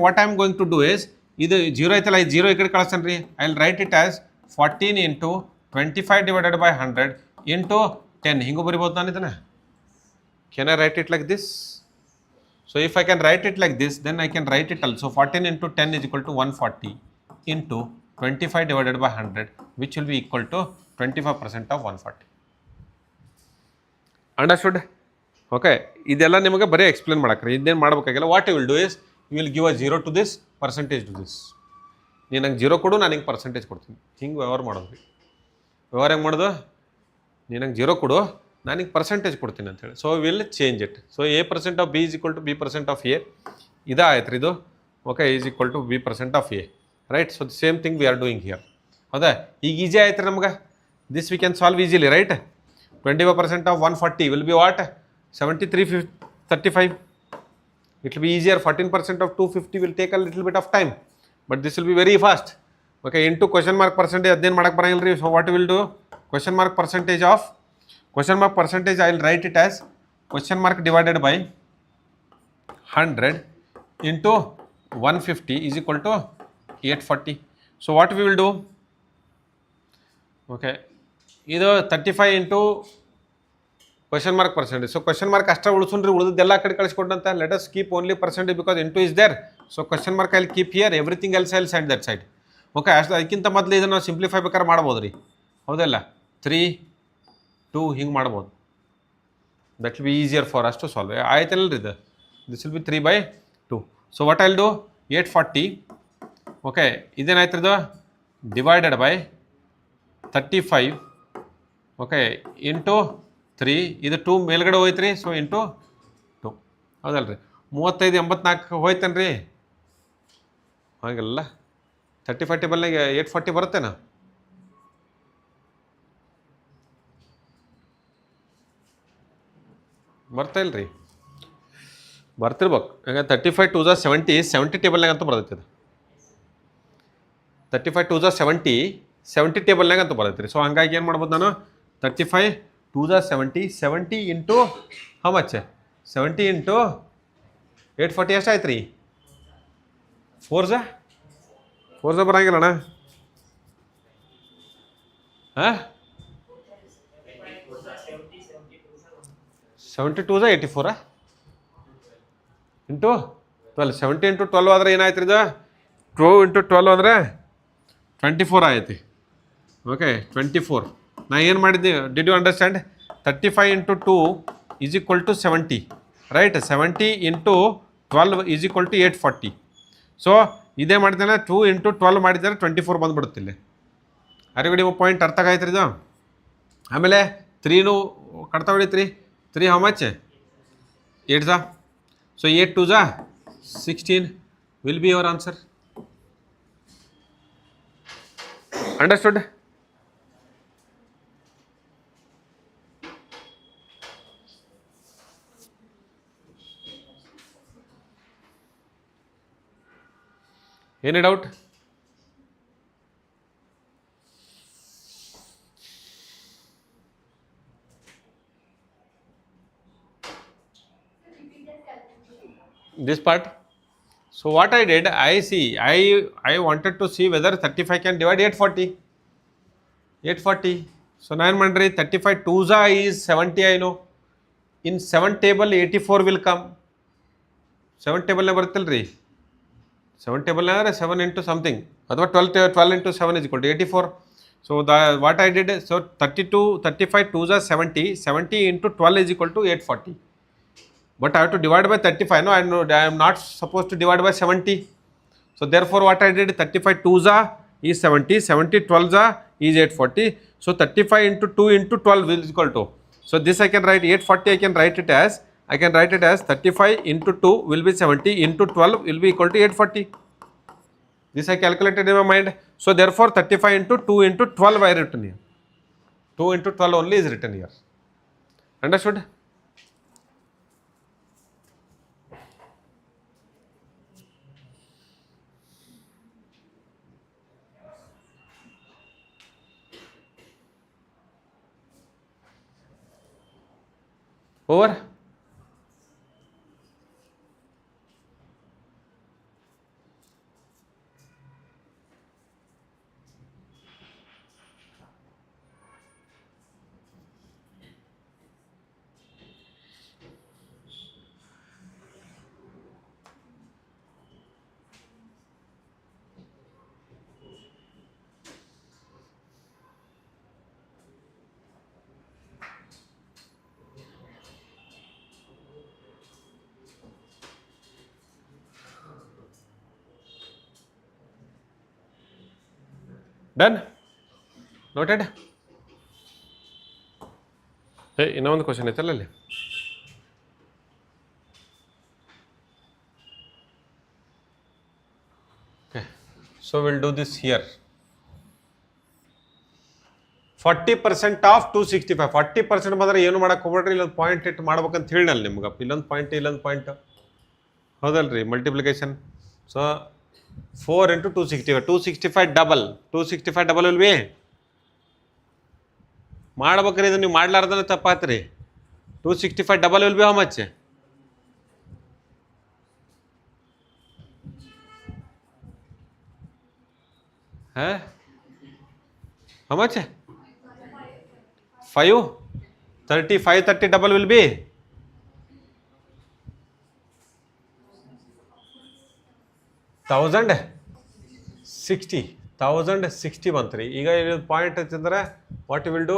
what I am going to do is, ಇದು 0 ಐತಲ್ಲ, ಈ 0 ಈ ಕಡೆ ಕಳಿಸ್ತೇನೆ ರೀ. I will write it as 14 into 25 divided by 100 into 10. ಹಿಂಗೂ ಬರಿಬೋದು ನಾನು ಇದನ್ನು. Can I write it like this? So if I can write it like this, then I can write it also 14 into 10 is equal to 140 into 25 divided by 100, which will be equal to 25% of 140. Understood? Okay, ಇದೆಲ್ಲ ನಿಮಗೆ ಬರೀ explain ಮಾಡಕ್ರಿ, ಇದೇನು ಮಾಡಬೇಕಾಗಿಲ್ಲ. What you will do is, you will give a 0 to this, percentage to this. ನೀನು ನಂಗೆ 0 ಕೊಡು, ನಾನು ಹಿಂಗೆ ಪರ್ಸೆಂಟೇಜ್ ಕೊಡ್ತೀನಿ. ಹಿಂಗೆ ವ್ಯವಹಾರ ಮಾಡೋದು ರೀ. ವ್ಯವಹಾರ ಹೆಂಗೆ ಮಾಡೋದು, ನೀನು ನಂಗೆ 0 ಕೊಡು, ನಾನು ಈಗ ಪರ್ಸೆಂಟೇಜ್ ಕೊಡ್ತೀನಿ ಅಂತೇಳಿ. So will change it. So A% of B is equal to B% of A. ಇದಾಯ್ತು ರೀ ಇದು. Okay, is equal to B% of A, right. So same thing we are doing here. ಹೌದಾ, ಈಗ ಈಜಿ ಆಯ್ತು ರೀ ನಮ್ಗೆ. This we can solve easily, right. 25% of 140 will be what, 7335. It will be easier. 14% of 250 will take a little bit of time, but this will be very fast. Okay, into question mark percentage ಅದೇನು ಮಾಡಕ್ಕೆ ಬರಂಗಿಲ್ಲ ರೀ. So what will do, question mark percentage of, question mark percentage I will write it as question mark divided by 100 into 150 is equal to 840. So what we will do, okay, ಇದು 35 into question mark percentage. So question mark ಅಷ್ಟೇ ಉಳಿಸೋಣ್ರಿ, ಉಳಿದೆಲ್ಲ ಕಡೆ ಕಳಿಸ್ಕೊಟ್ಟಂತ. let us keep only percentage because into is there. So question mark I will keep here, everything else I will send that side. Okay, ಅಷ್ಟು. ಅದಕ್ಕಿಂತ ಮೊದಲು ಇದನ್ನು simplify ಬೇಕಾದ್ರೆ ಮಾಡ್ಬೋದು ರೀ, ಹೌದಲ್ಲ. 3 2 ಹಿಂಗೆ ಮಾಡ್ಬೋದು. That will be easier for us to solve. ಆಯ್ತಲ್ಲ ರೀ ಇದು, this will be 3/2. So what I will do, 840. Okay, ಇದೇನಾಯ್ತು ಇದು, ಡಿವೈಡೆಡ್ ಬೈ 35. Okay, into 3. ಇದು 2 ಮೇಲ್ಗಡೆ ಹೋಯ್ತು ರೀ. ಸೊ ಇಂಟು 2, ಹೌದಲ್ಲ ರೀ. 35 84 ಹೋಯ್ತೇನೆ ರೀ. ಹಾಗೆಲ್ಲ 35 ಟೇಬಲ್ನಾಗ 840 ಬರುತ್ತೇನಾ? ಬರ್ತಾ ಇಲ್ಲ ರೀ, ಬರ್ತಿರ್ಬೇಕು. ಈಗ 35 2 70 ಟೇಬಲ್ನಾಗ ಅಂತೂ ಬರ್ತೈತಿ ಇದು. 35 2 70 ಟೇಬಲ್ನಾಗ ಅಂತೂ ಬರ್ತೈತಿ ರೀ. ಸೊ ಹಂಗಾಗಿ ಏನು ಮಾಡ್ಬೋದು ನಾನು, 35 2 70 ಇಂಟು ಹೌ ಮಚ್, 70 ಇಂಟು 840 ಎಷ್ಟು ಆಯ್ತು ರೀ? 4 ಬರಂಗಿಲ್ಲಣ್ಣ. ಹಾಂ, 72 84 ಇಂಟು 12. 70 ಇಂಟು 12 ಆದರೆ ಏನಾಯ್ತು ಇದು, 12 ಇಂಟು 12 ಅಂದರೆ 24 ಆಯ್ತು. ಓಕೆ, 24. ನಾ ಏನು ಮಾಡಿದ್ದೆ, did you understand? 35 into 2 is equal to 70, right. 70 into 12 is equal to 840. So ಇದೇ ಮಾಡಿದ್ದಾನೆ, 2 ಇಂಟು 12 ಮಾಡಿದ್ದಾರೆ 24 ಬಂದುಬಿಡುತ್ತಿಲ್ಲ. ಅರಿಗಡಿ ಪಾಯಿಂಟ್ ಅರ್ಥ ಆಯ್ತು ಇದು. ಆಮೇಲೆ 3 ಕಟ್ತಾ ಹೊಡಿತ್ರಿ. 3 how much? 8 za. So 8 2 za 16 will be your answer. Understood? Any doubt? This part. So So what I did, I wanted to see whether 35 can divide 840. 840. So 900, 35 2s is 70, I know. In 7 table 84 will come. 7 table never tell re. 7 table never 7 into something. Otherwise 12 into 7 is equal to 84. So what I did, so 32, 35 2s are 70. 70 into 12 is equal to 840. But I have to divide by 35. No, I am not supposed to divide by 70. So therefore what I did, 35 2s is 70, 70 12s is 840. So 35 into 2 into 12 is equal to. So this I can write 840, I can write it as 35 into 2 will be 70 into 12 will be equal to 840. This I calculated in my mind. So therefore 35 into 2 into 12 I written here. 2 into 12 only is written here. Understood? Over? Done? Noted? Hey, ಇನ್ನೊಂದು question ಐತಲ್ಲ ಅಲ್ಲಿ. Okay. So we'll do this here. 40% of 265. 40% ಬಂದರೆ ಏನು ಮಾಡಕ್ಕೆ ಹೋಗ್ಬೇಡ್ರಿ, ಇಲ್ಲೊಂದು point ಇಟ್ಟು ಮಾಡ್ಬೇಕಂತ ಹೇಳಿನಲ್ಲ ನಿಮ್ಗೆ. ಇಲ್ಲೊಂದು ಪಾಯಿಂಟ್ ಹೌದಲ್ರಿ, multiplication. So 4 into 265. 265 double. 265 double will be ಮಾಡ್ಬೇಕ್ರಿ, ಇದು ನೀವು ಮಾಡ್ಲಾರ್ದನ ತಪ್ಪಾತ್ರಿ. 265 double will be how much? How much? 5? 30, 530 double will be? 1060. 1060 ಬಂತ್ರಿ. ಈಗ ಇದು ಪಾಯಿಂಟ್ ಅಂತಂದ್ರೆ ವಾಟ್ ಯು ವಿಲ್ ಡೂ?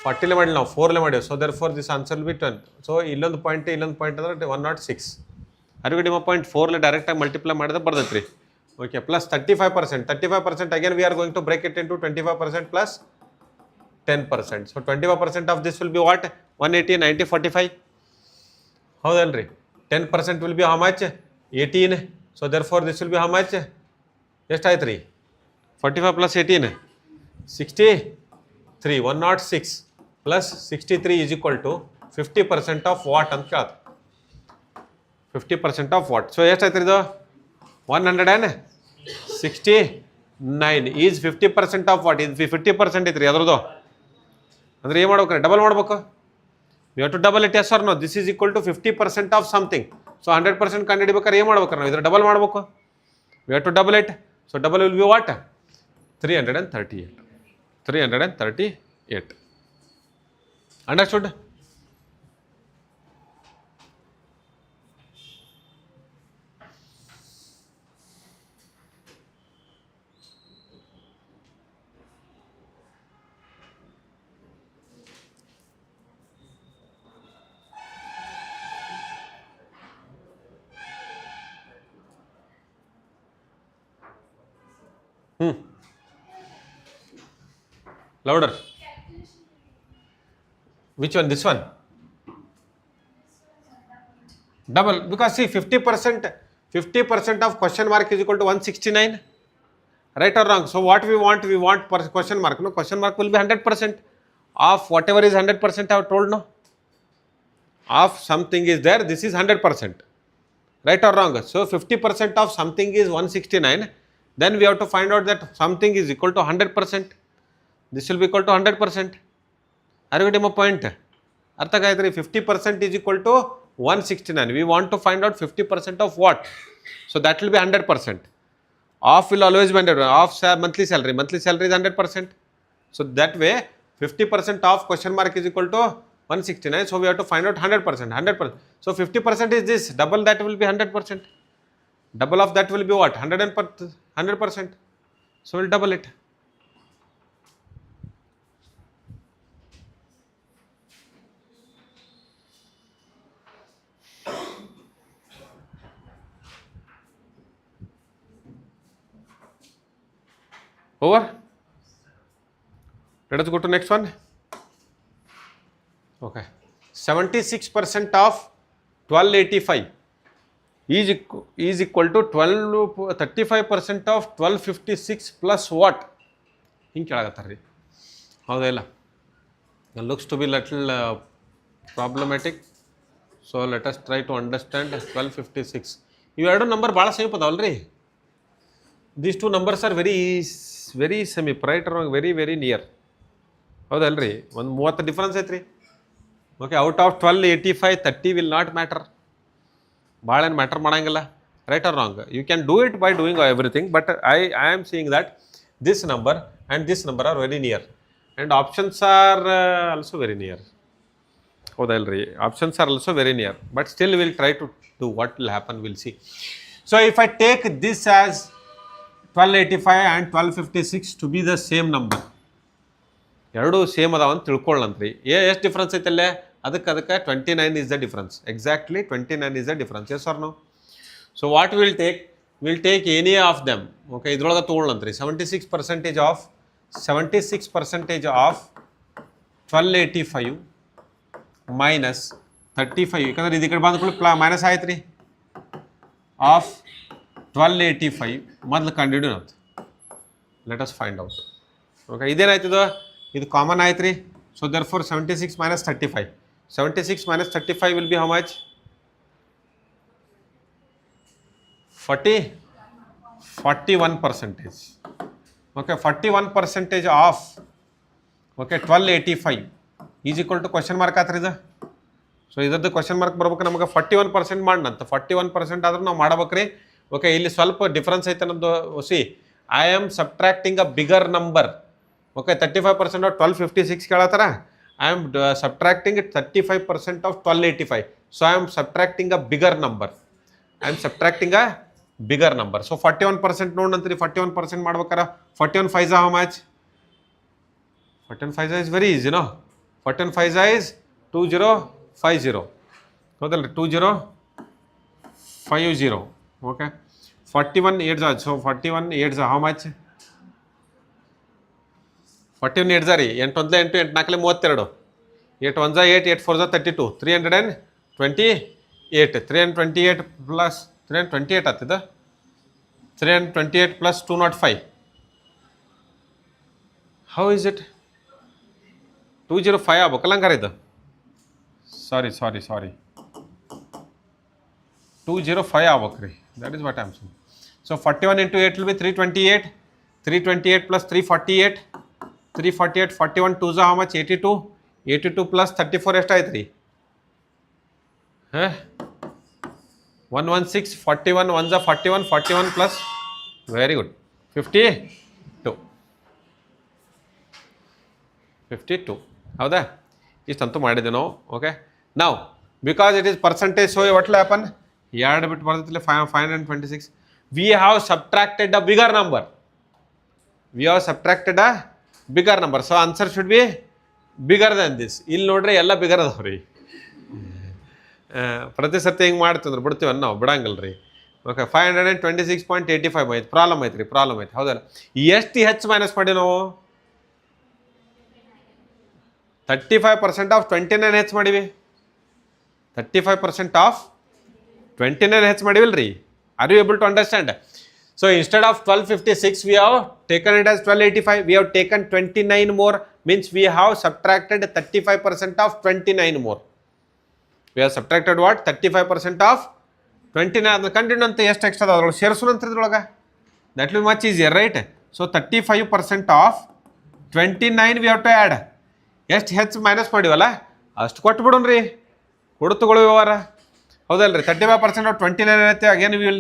40 ಮಾಡಿ ನಾವು 4 ಮಾಡಿ. So therefore this answer will be 10. So ಇಲ್ಲೊಂದು ಪಾಯಿಂಟ್ ಅಂದ್ರೆ 106. ಅರಿವಿಗೆ ನಿಮ್ಮ ಪಾಯಿಂಟ್ 4 ಡೈರೆಕ್ಟಾಗಿ ಮಲ್ಟಿಪ್ಲೈ ಮಾಡಿದ್ರೆ ಬರ್ತೈತ್ರಿ. Okay, plus 35%. 35% again we are going to break it into 25% plus 10%. So 25% of this will be what? 180, 90, 45. How then? 10% will be how much? 18. So therefore this will be how much? Just I 3. 45 plus 18. 63. 106 plus 63 is equal to 50% of what? 50% of what? So yes, I 3 though. 169 is 50% of what? Is 50% ಐತ್ರಿ ಅದ್ರದ್ದು. ಅಂದ್ರೆ ಏನು ಮಾಡ್ಬೇಕ್ರಿ? Double ಮಾಡ್ಬೇಕು. We have to double it, yes or no? This is equal to 50% of something. So 100% ಕಂಡುಹಿಡಿಬೇಕಾದ್ರೆ ಏನು ಮಾಡ್ಬೇಕ್ರಿ ನಾವು? ಇದ್ರ ಡಬಲ್ ಮಾಡ್ಬೇಕು. We have to double it. So double will be what? 338. 338. Understood? Louder. Which one? This one? Double. Because see, 50% of question mark is equal to 169. Right or wrong? So what we want question mark. No, question mark will be 100% of whatever is 100%. I have told, no? Of something is there. This is 100%. Right or wrong? So 50% of something is 169. Then we have to find out that something is equal to 100%. This will be equal to 100%. Are you getting my point? ಅರ್ಥ ಆಯ್ತು ರೀ? 50% is equal to 169. We want to find out 50% of what? So that will be 100%. Off will always be 100. Off monthly salary. Monthly salary is 100%. So that way 50% of question mark is equal to 169. So we have to find out 100%. 100%. So 50% is this. Double that will be 100%. Double of that will be what? 100%. So we'll double it. Over. Let us go to next one. Okay. 76% of 1285 is equal to 35% of 1256 plus what? ಹಿಂಗೆ ಕೇಳಾಗತ್ತಾರ ರೀ. ಹೌದಾ ಇಲ್ಲ? It looks to be little problematic. So let us try to understand 1256. ಇವೆರಡು number ಭಾಳ same ಅದಾವಲ್ರಿ. These two numbers are very semi, right or wrong, very near. ಹೌದಲ್ರಿ? ಒಂದು 30 difference ಐತ್ರಿ. Okay, out of 1285 30 will not matter. ಭಾಳ ಏನು matter ಮಾಡಂಗಿಲ್ಲ, right or wrong. You can do it by doing everything, but I am seeing that this number and this number are very near and options are also very near. ಹೌದಲ್ರಿ? Options are also very near, but still will try to do what will happen, will see. So if I take this as 1285 and 1256 to be the same number, ಎರಡೂ same ಅದಾವ ಅಂತ ತಿಳ್ಕೊಳ್ಳಂತ್ರಿ. ಎಷ್ಟು difference ಐತಲ್ಲೇ? ಅದಕ್ಕೆ 29 is the difference. Exactly 29 is the difference. Yes or no? So what we'll take? We'll take any of them. Okay, ಇದ್ರೊಳಗೆ ತೊಗೊಳ್ಳಂತ್ರಿ 76% of 1285 minus 35. ಯಾಕಂದ್ರೆ ಇದು ಈ ಕಡೆ ಬಂದ್ಕೊಳ್ಳಿ ಮೈನಸ್ ಆಯ್ತು ರೀ. ಆಫ್ 1285 ಮೊದಲು ಕಂಡುಹಿಡಿಯೋಣ ಅಂತ. Let us find out. Okay, ಇದೇನಾಯ್ತದ? ಇದು ಕಾಮನ್ ಆಯ್ತು ರೀ. So therefore 76 minus 35. 76 minus 35 will be how much? 41%. Okay, 41% of okay 1285 is equal to question mark ಆತ್ರಿ ಇದು. ಸೊ ಇದರದ್ದು ಕ್ವಶನ್ ಮಾರ್ಕ್ ಬರ್ಬೇಕು ನಮಗೆ. 41% ಮಾಡಂತ 41% ಆದ್ರೆ ನಾವು ಮಾಡಬೇಕ್ರಿ. ಓಕೆ, ಇಲ್ಲಿ ಸ್ವಲ್ಪ ಡಿಫ್ರೆನ್ಸ್ ಐತೆ ನಮ್ಮದು. See, I am subtracting a bigger number. Okay, 35% of 1256 ಕೇಳತ್ತಾರ. I am subtracting 35% of 1285. So I am subtracting a bigger number. I am subtracting a bigger number. So 41% ನೋಡಂತ್ರಿ. 41% ಮಾಡ್ಬೇಕಾರ 41 5 how much? 41 5 is very easy, no? 41 5 is 2050. ಹೌದಲ್ರಿ? 2050. Okay. 41 8 so 41 8 how much? 41 8 ರೀ. 8 1 8 8 4 32. 8 1 8 8 4 32. 328. 328 plus 328 ಆಗ್ತದ. 328 plus 205. How is it? 205 ಆಗ್ಬೇಕಲ್ಲ ಹಂಗಾರೆ ಇದು. ಸಾರಿ 205 ಆಗ್ಬೇಕ್ರಿ. That is what I am saying. So 41 into 8 will be 328. 328 plus 348. 348 41 2 how much? 82. 82 plus 34 ಎಷ್ಟಾಯ್ತು ರೀ? 116. 41 1 41. 41 plus very good 52. ಹೌದಾ? ಇಷ್ಟಂತೂ ಮಾಡಿದೆ ನಾವು. ಓಕೆ, ನಾವು because it is percentage, so what will happen? ಎರಡು ಬಿಟ್ಟು ಬರ್ತೈತಿಲ್ಲ 526. We have subtracted a bigger number. bigger number. So answer should be bigger than this. ಇಲ್ಲಿ ನೋಡ್ರಿ ಎಲ್ಲ ಬಿಗರ್ ಅದಾವ್ರಿ. ಪ್ರತಿ ಸರ್ತಿ ಹಿಂಗೆ ಮಾಡ್ತಂದ್ರೆ ಬಿಡ್ತೀವಿ ನಾವು, ಬಿಡಂಗಲ್ರಿ. ಓಕೆ, 526.85 ಐತಿ. ಪ್ರಾಬ್ಲಮ್ ಐತ್ರಿ. ಹೌದಲ್ಲ? ಎಷ್ಟು ಹೆಚ್ಚು ಮೈನಸ್ ಮಾಡಿ ನಾವು? 35% ಆಫ್ 29 ಹೆಚ್ಚು ಮಾಡೀವಿ. 35% ಆಫ್ 29 ಹೆಚ್ಚು ಮಾಡಿವಿಲ್ರಿ. Are you able to understand? So instead of 1256, we have taken it as 1285. We have taken 29 more, means we have subtracted 35% of 29 more. We have subtracted what? 35% of 29. Continue ಅಂತ ಎಷ್ಟು extra ಅದ್ರೊಳಗೆ ಸೇರಿಸೋಣಂತ ಇದ್ರೊಳಗೆ. That will be much easier, right? So 35% of 29 we have to add. ಎಷ್ಟು ಹೆಚ್ಚು minus ಮಾಡಿವಲ್ಲ ಅಷ್ಟು ಕೊಟ್ಟು ಬಿಡೋಣ್ರಿ. ಕೊಡು ತಗೊಳ್ಳೋ ವ್ಯವಹಾರ. ಹೌದಲ್ರಿ 35% ಆಫ್ 29 ಐತೆ again will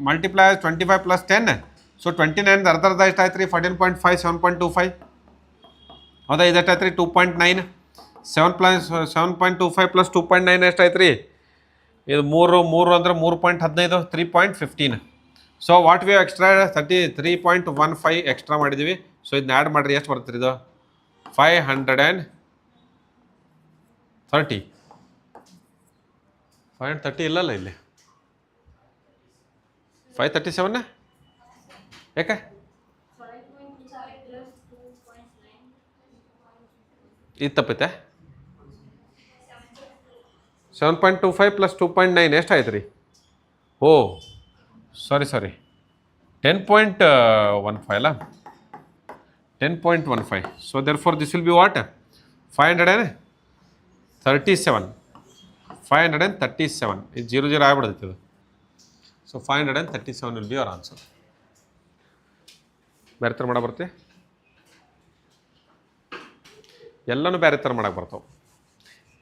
multiply 25 plus 10 so 29 ಅರ್ಧ ಎಷ್ಟು ಆಯ್ತು ರೀ 14.5 7.25 ಹೌದಾ ಇದು ಎಷ್ಟು ಆಯ್ತು ರೀ 2.9 7.25 ಪ್ಲಸ್ 2.9 ಎಷ್ಟು ಆಯ್ತು ರೀ ಇದು ಮೂರು ಅಂದ್ರೆ 3.15 3.15 so what V extra 3.15 extra ಮಾಡಿದ್ದೀವಿ ಸೊ ಇದನ್ನ ಆ್ಯಡ್ ಮಾಡಿರಿ ಎಷ್ಟು ಬರ್ತೀರಿ ಇದು 530 ಇಲ್ಲಲ್ಲ ಇಲ್ಲಿ 537 ಯಾಕೆ ಇದು ತಪ್ಪೈತೆ 7.25 ಪ್ಲಸ್ 2.9 ಎಷ್ಟು ಆಯ್ತು ರೀ ಓ ಸಾರಿ 10.15 ಅಲ್ಲ 10.15 so therefore this will be what 537 ಇದು 0 ಆಗ್ಬಿಡ್ತೈತೆ ಇದು so 537 will be our answer ಬೇರೆ ಥರ ಮಾಡಕ್ಕೆ ಬರ್ತೀವಿ ಎಲ್ಲನೂ ಬೇರೆ ಥರ ಮಾಡಕ್ಕೆ ಬರ್ತಾವೆ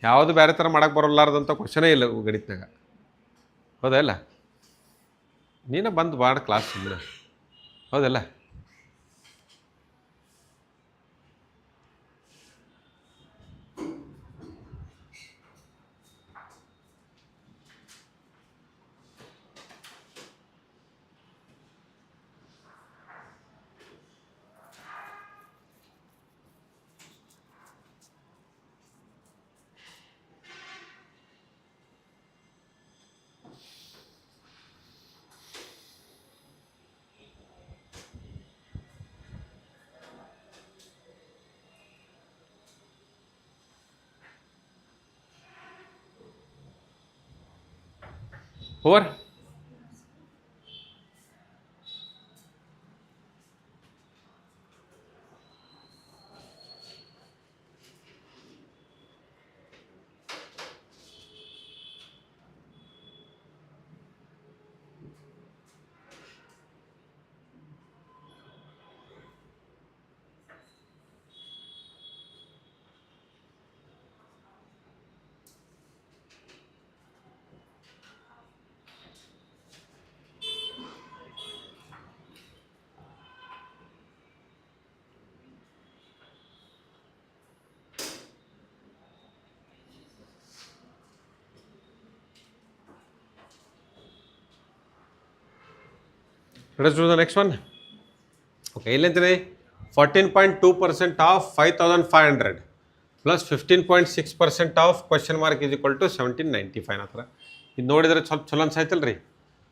ಯಾವುದು ಬೇರೆ ಥರ ಮಾಡಕ್ಕೆ ಬರೋಲ್ಲಾರ್ದಂಥ ಕ್ವಶನೇ ಇಲ್ಲ ಗಣಿತನಾಗ ಹೌದಾ ಇಲ್ಲ ನೀನು ಬಂದು ಬಾಡ ಕ್ಲಾಸ್ ಸುಮ್ಮನೆ ಹೌದಲ್ಲ over Let's do the next one. Okay, illentre 14.2% of 5,500 plus 15.6% of question mark is equal to 1795 ನತ್ರ ಇದು ನೋಡಿದರೆ ಸ್ವಲ್ಪ ಚಲೋ ಅನ್ಸಾಯ್ತಲ್ಲ ರೀ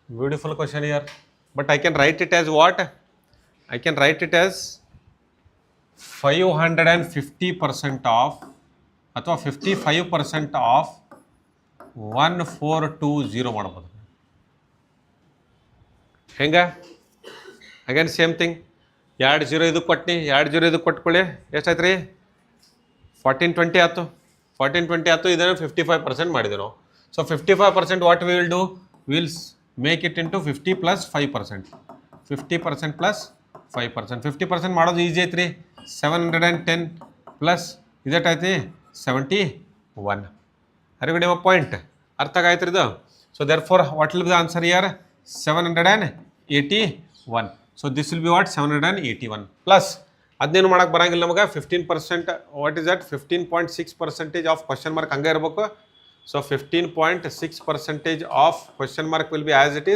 beautiful question year but I can write it as what I can write it as 550% of ಅಥವಾ 55% of 1420 ಮಾಡ್ಬೋದು ಹೆಂಗೆ again same thing 2 0 ಇದಕ್ಕೆ ಕೊಟ್ಟು 2 0 ಇದಕ್ಕೆ ಕೊಟ್ಕೊಳ್ಳಿ ಎಷ್ಟಾಯ್ತು ರೀ 1420 ಆಯ್ತು 1420 ಆಯ್ತು ಇದನ್ನು 55% ಮಾಡಿದೆ ನಾವು so 55% what we will do will make it into 50 plus 5% 50% plus 5% 50% ಮಾಡೋದು ಈಸಿ ಐತೆ ರೀ 710 ಪ್ಲಸ್ ಇದೆಷ್ಟಾಯ್ತು 71 ಅರಿಗಡೆ ಪಾಯಿಂಟ್ ಅರ್ಥ ಆಯ್ತು ಇದು so therefore what will be the answer year 781 so this will be what 781 plus ಅದನ್ನೇನು ಮಾಡಕ್ಕೆ ಬರೋಂಗಿಲ್ಲ ನಮಗೆ 15% what is that 15.6% of question mark ಹಂಗೆ ಇರಬೇಕು so 15.6% of question mark will be as it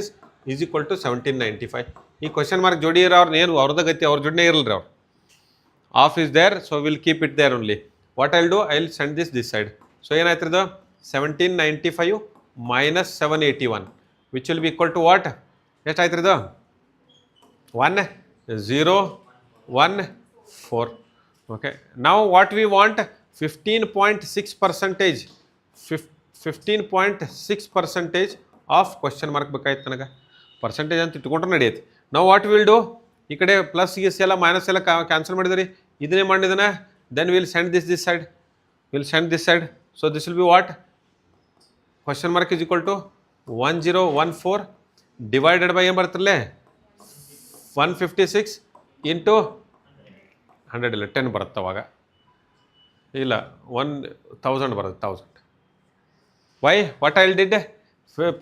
is equal to 1795 ಈ question mark ಜೋಡಿ ಇರೋರು ಏನು ಅವ್ರದ್ದು ಗತಿ ಅವ್ರ ಜೋಡಿನೇ ಇರಲ್ರಿ ಅವ್ರು of is there so will keep it there only what I'll do I will send this side so ಏನಾಯ್ತು ಇದು 1795 minus 781 which will be equal to what ಎಷ್ಟಾಯ್ತು ಇದು 1014 okay now what we want 15.6% of question mark ಬೇಕಾಯ್ತು ನನಗೆ percentage ಅಂತ ಇಟ್ಕೊಂಡ್ರೆ ನಡೆಯುತ್ತೆ ನಾವು ವಾಟ್ ವಿಲ್ ಡೂ ಈ ಕಡೆ ಪ್ಲಸ್ ಗಿಸ್ ಎಲ್ಲ ಮೈನಸ್ ಎಲ್ಲ ಕ್ಯಾನ್ಸಲ್ ಮಾಡಿದ್ರಿ ಇದನ್ನೇ ಮಾಡಿದನೆ then will send this side so this will be what question mark is equal to 1014 divided by ಏನು ಬರ್ತಿರಲೇ 156 ಇಂಟು 100 ಇಲ್ಲ 10 ಬರುತ್ತೆ ಅವಾಗ ಇಲ್ಲ 1000 ಬರುತ್ತೆ 1000 why what I did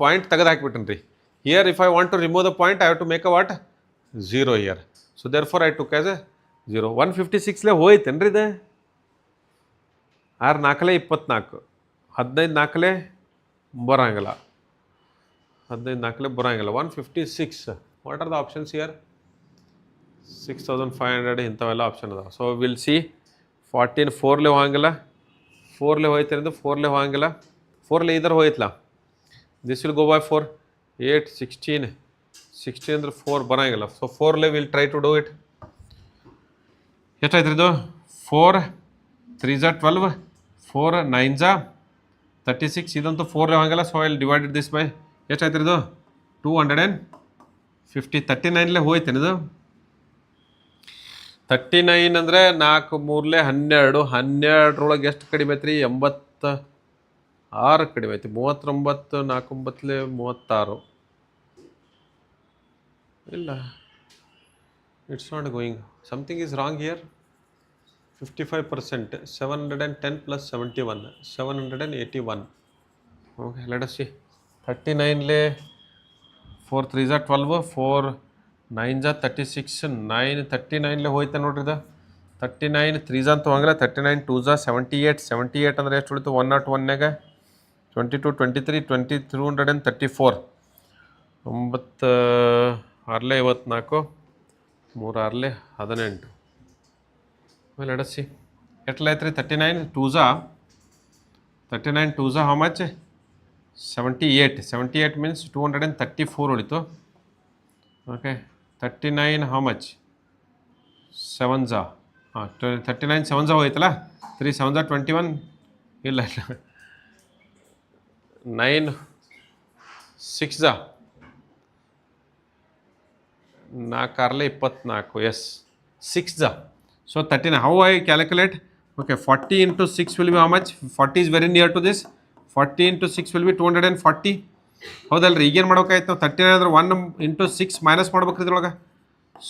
point ತೆಗೆದು ಹಾಕಿಬಿಟ್ಟೇನೆ ರೀ. Here if I want to remove the point I have to make a what 0 here. So therefore I took as a 0. 156 ಹೋಯ್ತೇನ್ರಿ ಇದು. 6 4 24, 15 4 ಬರೋಂಗಿಲ್ಲ, 15 4 ಬರೋಂಗಿಲ್ಲ. 156. What are the options here? 6500 ಇಂಥವೆಲ್ಲ option ಅದಾವೆ. So will see 14 4 ಹೋಗಂಗಿಲ್ಲ, 4 ಹೋಯ್ತೇನೆ ಅಂದ್ರೆ 4 ಹೋಗಂಗಿಲ್ಲ, 4 ಇದರ ಹೋಯ್ತಲ್ಲ, ದಿಸ್ ವಿಲ್ ಗೋ ಬೈ 4. 8 16 16 ಅಂದ್ರೆ 4 ಬರೋಂಗಿಲ್ಲ. So 4 will try to do it. ಎಷ್ಟಾಯ್ತು ಇದು? 4 3 12, 4 9 36. ಇದಂತೂ 4 ಹೋಗಂಗಿಲ್ಲ. So I will divided this by ಎಷ್ಟಾಯ್ತು ಇದು? 250. 39 ಹೋಯ್ತೇನೆ ಇದು. 39 ಅಂದರೆ 4 3 12, 12ರೊಳಗೆ ಎಷ್ಟು ಕಡಿಮೆ ಐತ್ರಿ? 86 ಕಡಿಮೆ ಐತಿ. 39 4 9 36 ಇಲ್ಲ, it's not going. Something is wrong here. 55%. 710 plus 71, 781. Okay, let us see. 39 4 3 12, 4 9 36, 9 39 ಹೋಯ್ತು ನೋಡ್ರಿ ಇದು. 39 3 ಅಂತ ಹೋಗಂಗಿಲ್ಲ. 39 2 78, 78 ಅಂದರೆ ಎಷ್ಟು ಉಳಿತು? 101ನ್ಯಾಗ 22 23 234. 9 6 54, 3 6 18. ಲೆಟ್ ಅಸ್ ಸಿ ಎಟ್ಲ ಐತ್ರಿ? 39 2 ಹೌ ಮಚ್? 78. 78 ಮೀನ್ಸ್ 234 ಉಳಿತು. Okay, 39 how much? 7 ಹಾಂ, 39 7 ಹೋಯ್ತಲ್ಲ. 3 7 21. ಇಲ್ಲ ಇಲ್ಲ, 9 6 4 24. S, 6. So 13. How I calculate? Okay, 40 into 6 will be how much? 40 is very near to this. 40 into 6 will be 240. ಹೌದಲ್ರಿ? ಈಗೇನು ಮಾಡ್ಬೇಕಾಯ್ತು? ನಾವು 39 ಅಂದ್ರೆ 1 into 6 ಮೈನಸ್ ಮಾಡ್ಬೇಕ್ರಿ ಇದ್ರೊಳಗೆ.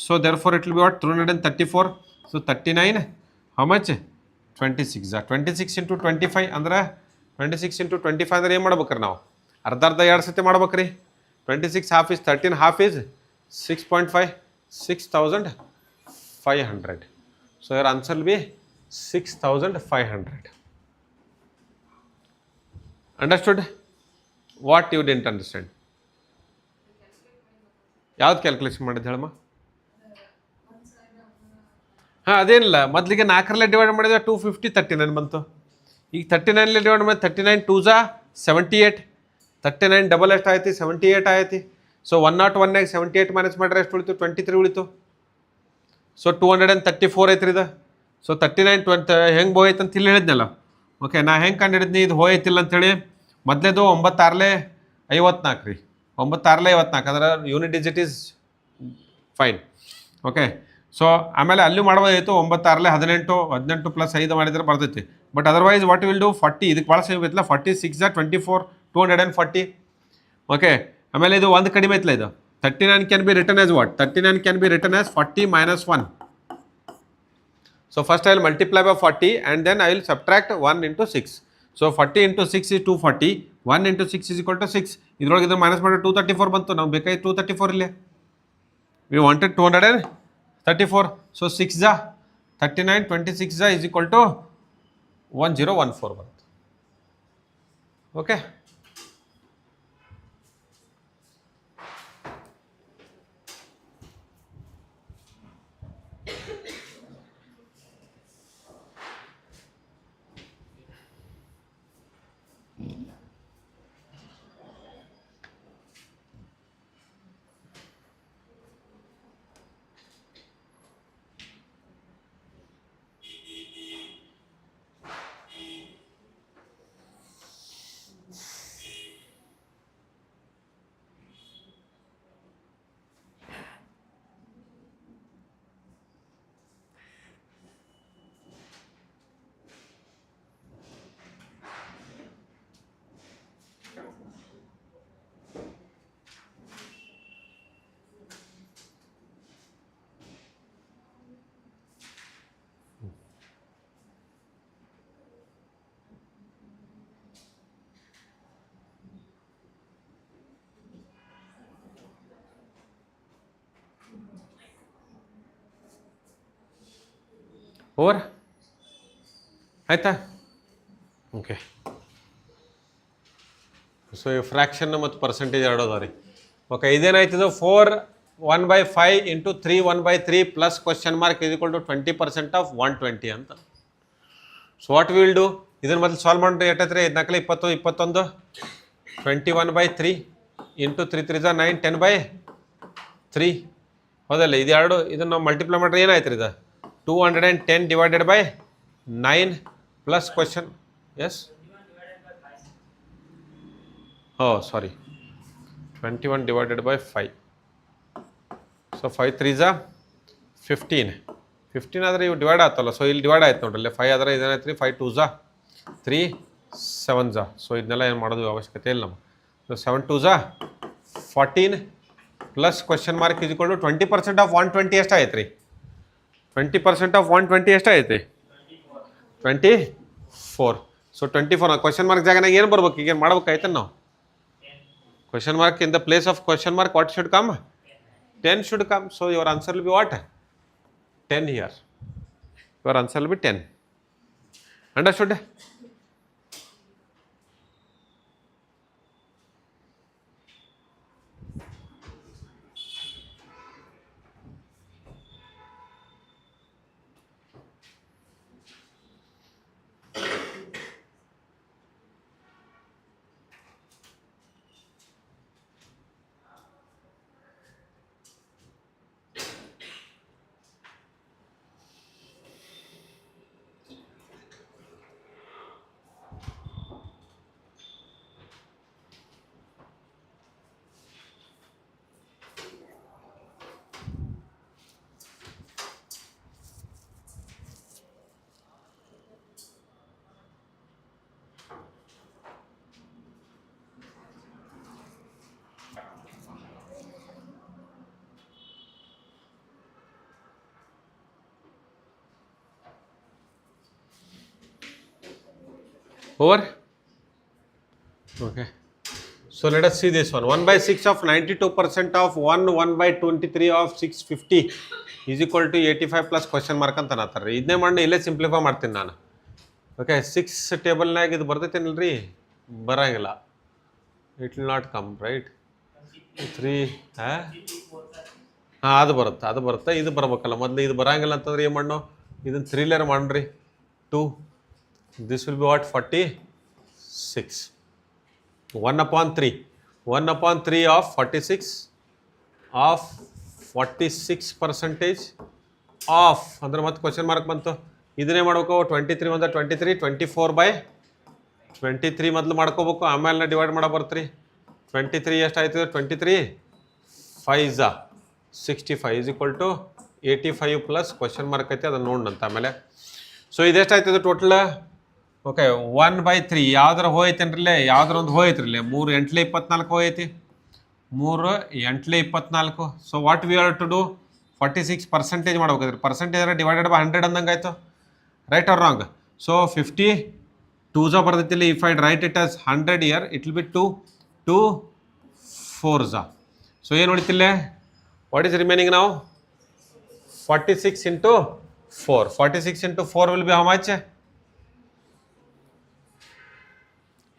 So therefore it will be what? 334. So 39 how much? 26. 26 into 25 ಅಂದ್ರೆ 26 into 25 ಅಂದ್ರೆ ಏನು ಮಾಡ್ಬೇಕ್ರಿ ನಾವು? ಅರ್ಧ 2 ಸತಿ ಮಾಡ್ಬೇಕ್ರಿ. 26 half is 13, half is 6.5, 6500. So your answer will be 6500. Understood? What you didn't understand? ಯಾವ್ದು ಕ್ಯಾಲ್ಕುಲೇಷನ್ ಮಾಡಿದ್ದು ಹೇಳಮ್ಮ? ಹಾಂ, ಅದೇನಿಲ್ಲ. ಮೊದಲಿಗೆ 4 ಡಿವೈಡ್ ಮಾಡಿದ್ರೆ 250, 39 ಬಂತು. ಈಗ 39 ಡಿವೈಡ್ ಮಾಡಿ 39 2 78, 39 ಡಬಲ್ ಎಷ್ಟು ಆಯ್ತು? 78 ಆಯ್ತು. ಸೊ 101ನ್ಯಾಗ 78 ಮೈನಸ್ ಮಾಡಿದ್ರೆ ಎಷ್ಟು ಉಳಿತು? 23 ಉಳಿತು. ಸೊ 234 ಐತ್ರಿ ಇದು. ಸೊ 39 ಹೆಂಗೆ ಹೋಯ್ತು ಅಂತ ಇಲ್ಲಿ ಹೇಳಿದ್ನಲ್ಲ. ಓಕೆ, ನಾ ಹೆಂಗೆ ಕಂಡು ಹಿಡಿದ್ನಿ ಇದು ಹೋಯ್ತಿಲ್ಲ ಅಂಥೇಳಿ? ಮೊದಲೇದು 9 6 54 ರೀ. 9 6 54 ಅದರ unit digit is fine. Okay, so ಆಮೇಲೆ ಅಲ್ಲಿ ಮಾಡ್ಬೋದಾಯಿತು. 9 6 18, 18 ಪ್ಲಸ್ 5 ಮಾಡಿದ್ರೆ ಬರ್ತೈತಿ. But otherwise what will do? 40 ಇದಕ್ಕೆ ಭಾಳ ಸೇಮ್ ಐತಿಲ್ಲ. 46 24, 240. ಓಕೆ, ಆಮೇಲೆ ಇದು ಒಂದು ಕಡಿಮೆ ಐತಿಲ್ಲ ಇದು. 39 can be written as what? 39 can be written as 40 minus 1. So first I will multiply by 40 and then I will subtract 1 into 6. So 40 into 6 is 240. 1 into 6 is equal to 6. ಇದರೊಳಗೆ ಇದು minus ಮಾಡಿ 234 ಬಂತು. ನಾವು ಬೇಕಾಗಿ 234 ಇಲ್ಲೇ. We wanted 234. So 6 39, 26 is equal to 1014 ಬಂತು. Okay, over ಆಯಿತಾ. Okay, so ಈ ಫ್ರ್ಯಾಕ್ಷನ್ ಮತ್ತು ಪರ್ಸೆಂಟೇಜ್ ಎರಡು ಅದಾವ ರೀ. ಓಕೆ, ಇದೇನಾಯ್ತದ 4 1/5 into 3 1/3 plus question mark is equal to 20% of 120 ಅಂತ. ಸೊ ವಾಟ್ ವಿಲ್ ಡೂ, ಇದನ್ನು ಮೊದಲು ಸಾಲ್ವ್ ಮಾಡಿ ಎಟ್ಟೈತ್ರಿ. 4 21 21/3 ಇಂಟು 3 3 9 10/3 ಹೌದಲ್ಲ. ಇದು ಎರಡು ಇದನ್ನು ನಾವು ಮಲ್ಟಿಪ್ಲೈ ಮಾಡ್ರೆ ಏನಾಯ್ತು ರೀ, ಇದು 210 divided by 9 plus question. Yes, sorry 21 divided by 5. So 5 3 15 ಆದರೆ ಇವು ಡಿವೈಡ್ ಆಗ್ತಲ್ಲ. ಸೊ ಇಲ್ಲಿ ಡಿವೈಡ್ ಆಯ್ತು ನೋಡ್ರಿ, 5 ಆದರೆ ಇದೇನಾಯ್ತು ರೀ, 5 2 3 7 ಸೊ ಇದನ್ನೆಲ್ಲ ಏನು ಮಾಡೋದು ಅವಶ್ಯಕತೆ ಇಲ್ಲ ನಮಗೆ. So 7 2 14 plus question mark is equal to 20% of 120 ಎಷ್ಟಾಯ್ತು ರೀ, 20% ಆಫ್ 120 ಎಷ್ಟಾಯ್ತು ರೀ, 24. ಸೊ 24 ಕ್ವಶನ್ ಮಾರ್ಕ್ ಜಾಗನಾಗ ಏನು ಬರ್ಬೇಕು, ಈಗ ಏನು ಮಾಡ್ಬೇಕಾಯ್ತು ನಾವು. Question mark in the place of question mark, what should come? 10 should come. So your answer will be what? 10 here. Your answer will be 10. Understood? Over? Okay. So let us see this one. 1/6 of 92% of 1/23 of 650 is equal to 85 plus question mark ಅಂತ ಅನ್ನತ್ತಾರೆ. ಇದನ್ನೇ ಮಾಡಿ ಇಲ್ಲೇ simplify ಮಾಡ್ತೀನಿ ನಾನು. Okay, 6 ಟೇಬಲ್ನಾಗ ಇದು ಬರ್ತೈತೇನಲ್ರಿ, ಬರಂಗಿಲ್ಲ. It will not come right. 3 ಅದು ಬರುತ್ತೆ. ಇದು ಬರ್ಬೇಕಲ್ಲ ಮೊದಲು. ಇದು ಬರಂಗಿಲ್ಲ ಅಂತಂದ್ರೆ ಏನು ಮಾಡೋ, ಇದನ್ನು 3 ಲೇಯರ್ ಮಾಡ್ರಿ. 2 this will be what, 46. 1/3 1/3 of 46 of 46% of ಅಂದ್ರೆ ಮತ್ತೆ ಕ್ವಶನ್ ಮಾರ್ಕ್ ಬಂತು. ಇದನ್ನೇ ಮಾಡ್ಬೇಕು, 23 1 23 24/23 ಮೊದಲು ಮಾಡ್ಕೋಬೇಕು, ಆಮೇಲೆ ಡಿವೈಡ್ ಮಾಡೋ ಬರ್ತ್ರಿ. 23 ಎಷ್ಟಾಯ್ತದೆ, 23 5 65 is equal to 85 plus question mark ಐತೆ, ಅದನ್ನು ನೋಡಂತ ಆಮೇಲೆ. So ಇದೆಷ್ಟಾಯ್ತದೆ total. ಓಕೆ, 1/3 ಯಾವ್ದಾರ ಹೋಯ್ತೇನ್ರಿಲ್ಲೇ, ಯಾವ್ದಾರ ಒಂದು ಹೋಯ್ತ್ರಿಲ್ಲೇ. 3 8 24 ಹೋಯ್ತಿ, 3 8 24. So what we are to do, 46% ಮಾಡ್ಬೇಕಾದ್ರೆ ಪರ್ಸೆಂಟೇಜ್ ಡಿವೈಡೆಡ್ ಬೈ 100 ಅಂದಂಗೆ ಆಯಿತು. Right or wrong? ಸೊ 50 2 ಬರ್ತೈತಿಲ್ಲ. If I write it as 100 here, it will be 2 2 4. So ಏನು ಹೊಡಿತಿಲ್ಲ, ವಾಟ್ ಈಸ್ ರಿಮೈನಿಂಗ್ ನಾವು, 46 into 4. 46 into 4 will be how much?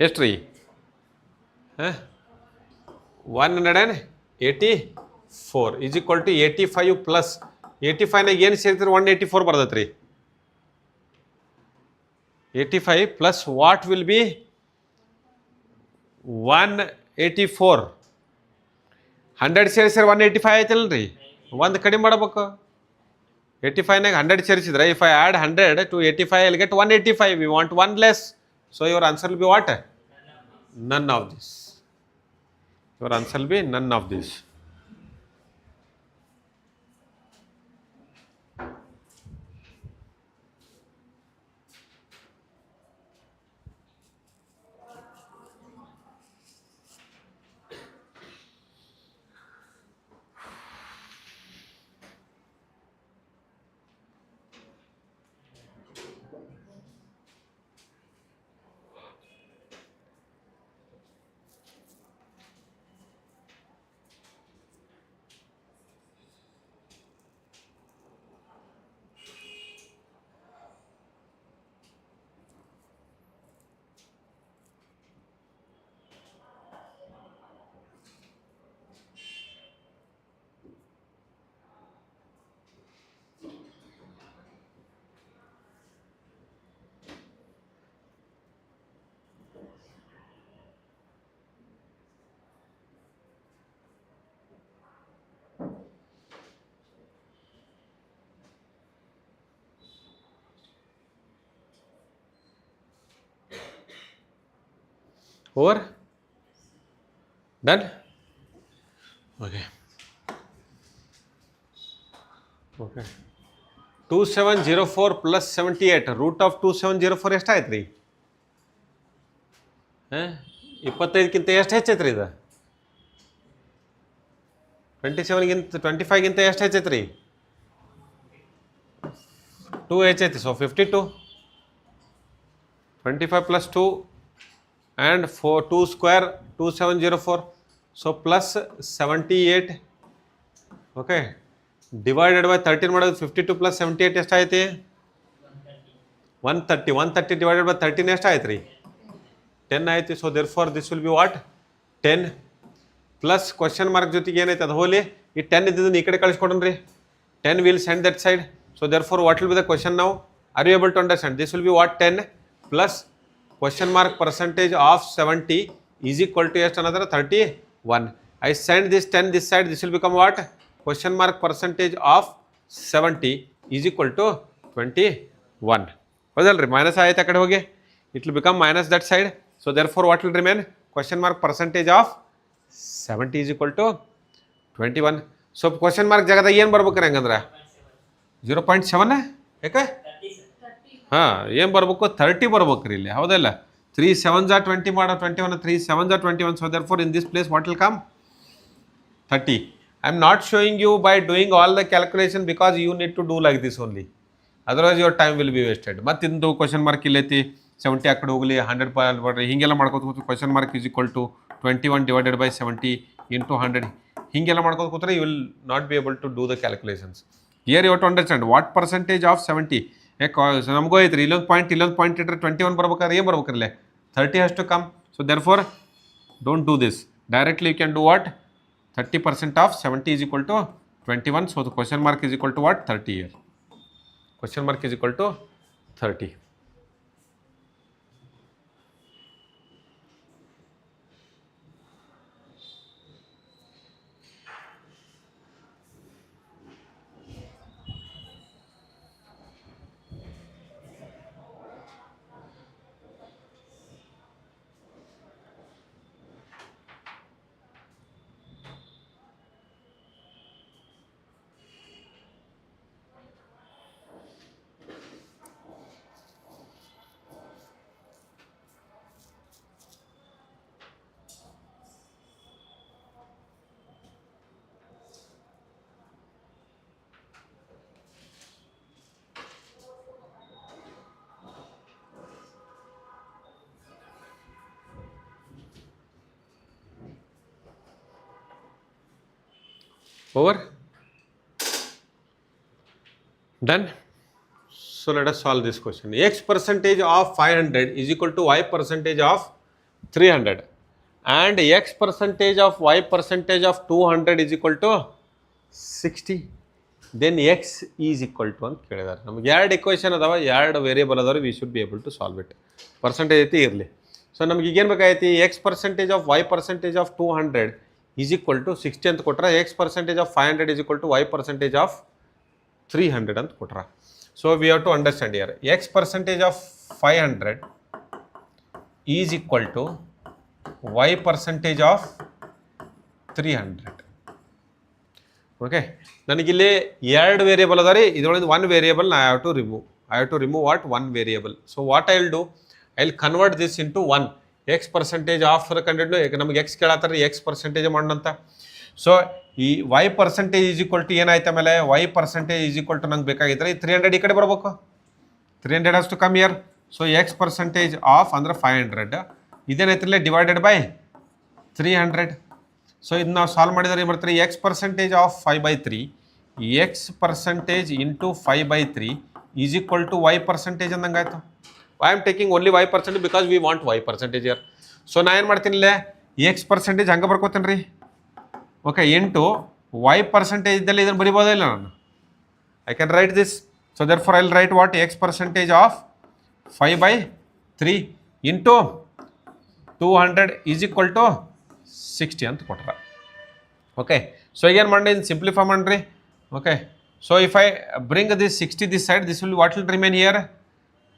ಎಷ್ಟು ರೀ, 184 is equal to 85 plus 85ನಾಗ ಏನು ಸೇರ್ತೀರಿ, 184 ಬರ್ತೈತೆ ರೀ. 85 ಪ್ಲಸ್ ವಾಟ್ ವಿಲ್ ಬಿ 184. 100 ಸೇರಿಸಿದ್ರೆ 185 ಆಯ್ತಲ್ಲ ರೀ, ಒಂದು ಕಡಿಮೆ ಮಾಡ್ಬೇಕು. 85ನಾಗ 100 ಸೇರಿಸಿದ್ರೆ, if I add 100 to 85 I'll get 185. we want 1 less. So your answer will be what? None of this. Your answer will be none of this. over, done. Okay. 2704 plus 78 root of 2704 ಎಷ್ಟಾಯ್ತು ರೀ? 25ಗಿಂತ ಎಷ್ಟು ಹೆಚ್ಚೈತೆ ರೀ ಇದು? 25ಗಿಂತ ಎಷ್ಟು ಹೆಚ್ಚೈತೆ ರೀ? 2 ಹೆಚ್ಚೈತಿ. So 52. 25 plus 2 and 4, 2 square 2704. So plus 78. Okay. Divided by 13 ಮಾಡೋದು 52 plus 78 ಎಷ್ಟಾಯ್ತು? 130. 130 divided by 13 ಎಷ್ಟಾಯ್ತು ರೀ? 10 ಆಯ್ತು. So therefore this will be what? 10 plus question mark ಜೊತೆಗೆ ಏನೈತೆ ಅದು ಹೋಲಿ. ಈ 10 ಇದ್ದದನ್ನು ಈ ಕಡೆ ಕಳಿಸ್ಕೊಡ್ರಿ. 10 will send that side. So therefore what will be the question now? Are you able to understand? This will be what? 10 plus question mark percentage of 70 is equal to just another 31. I send this 10 this side. This will become what? Question mark percentage of 70 is equal to 21. ಹೌದಲ್ರಿ? Minus ಆಯ್ತು ಆ ಕಡೆ ಹೋಗಿ. It will become minus that side. So therefore what will remain? Question mark percentage of 70 is equal to 21. So question mark ಜಾಗದಾಗ ಏನು ಬರ್ಬೇಕ್ರಿ ಹಂಗಂದ್ರೆ? 0.7 ಯಾಕೆ? ಹಾಂ, ಏನು ಬರ್ಬೇಕು? 30 ಬರ್ಬೇಕ್ರಿ ಇಲ್ಲಿ. ಹೌದಲ್ಲ? 3 7s are 20 ಮಾಡೋ 21, 3 7s are 21. So therefore in this place what will come? 30. I am not showing you by doing all the calculation because you need to do like this only. Otherwise your time will be wasted. ಮತ್ತೆ ಇಂದು question mark ಇಲ್ಲೈತಿ 70 ಆ ಕಡೆ ಹೋಗಲಿ 100 ಬರ್ರಿ ಹೀಗೆಲ್ಲ ಮಾಡ್ಕೋತ ಕೂತು question mark is equal to 21 divided by 70 into 100 ಹೀಗೆಲ್ಲ ಮಾಡ್ಕೋತ ಕೂತ್ರೆ you will not be able to do the calculations. Here you to understand what percentage of 70. ಯಾಕೆ ನಮಗೂ ಐತ್ರಿ ಇಲ್ಲೊಂದು ಪಾಯಿಂಟ್ ಇಟ್ಟರೆ 21 ಬರ್ಬೇಕಾದ್ರೆ ಏನು ಬರ್ಬೇಕ್ರಲ್ಲೇ 30 has to come. So therefore don't do this. Directly you can do what? 30% of 70 is equal to 21. So the question mark is equal to what? 30 here. Question mark is equal to 30. Over? Done? So let us solve this question. X percentage of 500 is equal to Y percentage of 300 and X percentage of Y percentage of 200 is equal to 60. Then X is equal to ಅಂತ ಕೇಳಿದಾರೆ. ನಮಗೆ ಎರಡು equation ಅದಾವ, ಎರಡು variable ಅದಾವ, we should be able to solve it. Percentage ಐತಿ ಇರಲಿ. So ನಮ್ಗೆ ಈಗೇನು ಬೇಕಾಗೈತಿ? X percentage of Y percentage of 200 is equal to 60 ಅಂತ ಕೊಟ್ರ, X percentage of 500 is equal to Y percentage of 300 ಅಂತ ಕೊಟ್ರ. So we have to understand here, X percentage of 500 is equal to Y percentage of 300. Okay, ನನಗಿಲ್ಲಿ ಎರಡು variable ಅದ ರೀ, ಇದರೊಳಗೆ one variable I have to remove. I have to remove what? One variable. So what I will do, I will convert this into one. X percentage of ಕಂಡಿಡ್ಲು ನಮಗೆ X ಕೇಳತ್ತಾರೆ, X percentage ಮಾಡೋಂತ. So ಈ Y percentage is equal to ಏನಾಯ್ತು ಆಮೇಲೆ Y percentage is equal to ನಂಗೆ ಬೇಕಾಗಿದ್ರೆ ಈ 300 ಈ ಕಡೆ ಬರ್ಬೇಕು. 300 has to come here. So X percentage of ಅಂದ್ರೆ 500 ಇದೇನಾಯ್ತಿರಲಿ ಡಿವೈಡೆಡ್ ಬೈ 300. ಸೊ ಇದು ನಾವು ಸಾಲ್ವ್ ಮಾಡಿದರೆ ಏನು ಬರ್ತಾರೆ? X percentage of 5/3 x percentage into 5/3 is equal to y percentage ಅಂದಂಗೆ ಆಯಿತು. I am taking only Y percentage because we want Y percentage here. So ನಾ ಏನು ಮಾಡ್ತೀನಿ ಇಲ್ಲೇ X percentage ಹಂಗೆ ಬರ್ಕೋತೀನಿ ರೀ. ಓಕೆ, ಇಂಟು Y percentage ಇದ್ದಲ್ಲಿ ಇದನ್ನು ಬರಿಬೋದಿಲ್ಲ ನಾನು. I can write this. So therefore I will write what? X percentage of 5/3 into 200 is equal to 60 ಅಂತ ಕೊಟ್ರ. ಓಕೆ, ಸೊ ಏನು ಮಾಡಿ ಸಿಂಪ್ಲಿಫೈ ಮಾಡಿರಿ. Okay, so if I bring this 60 this side, this will what will remain here?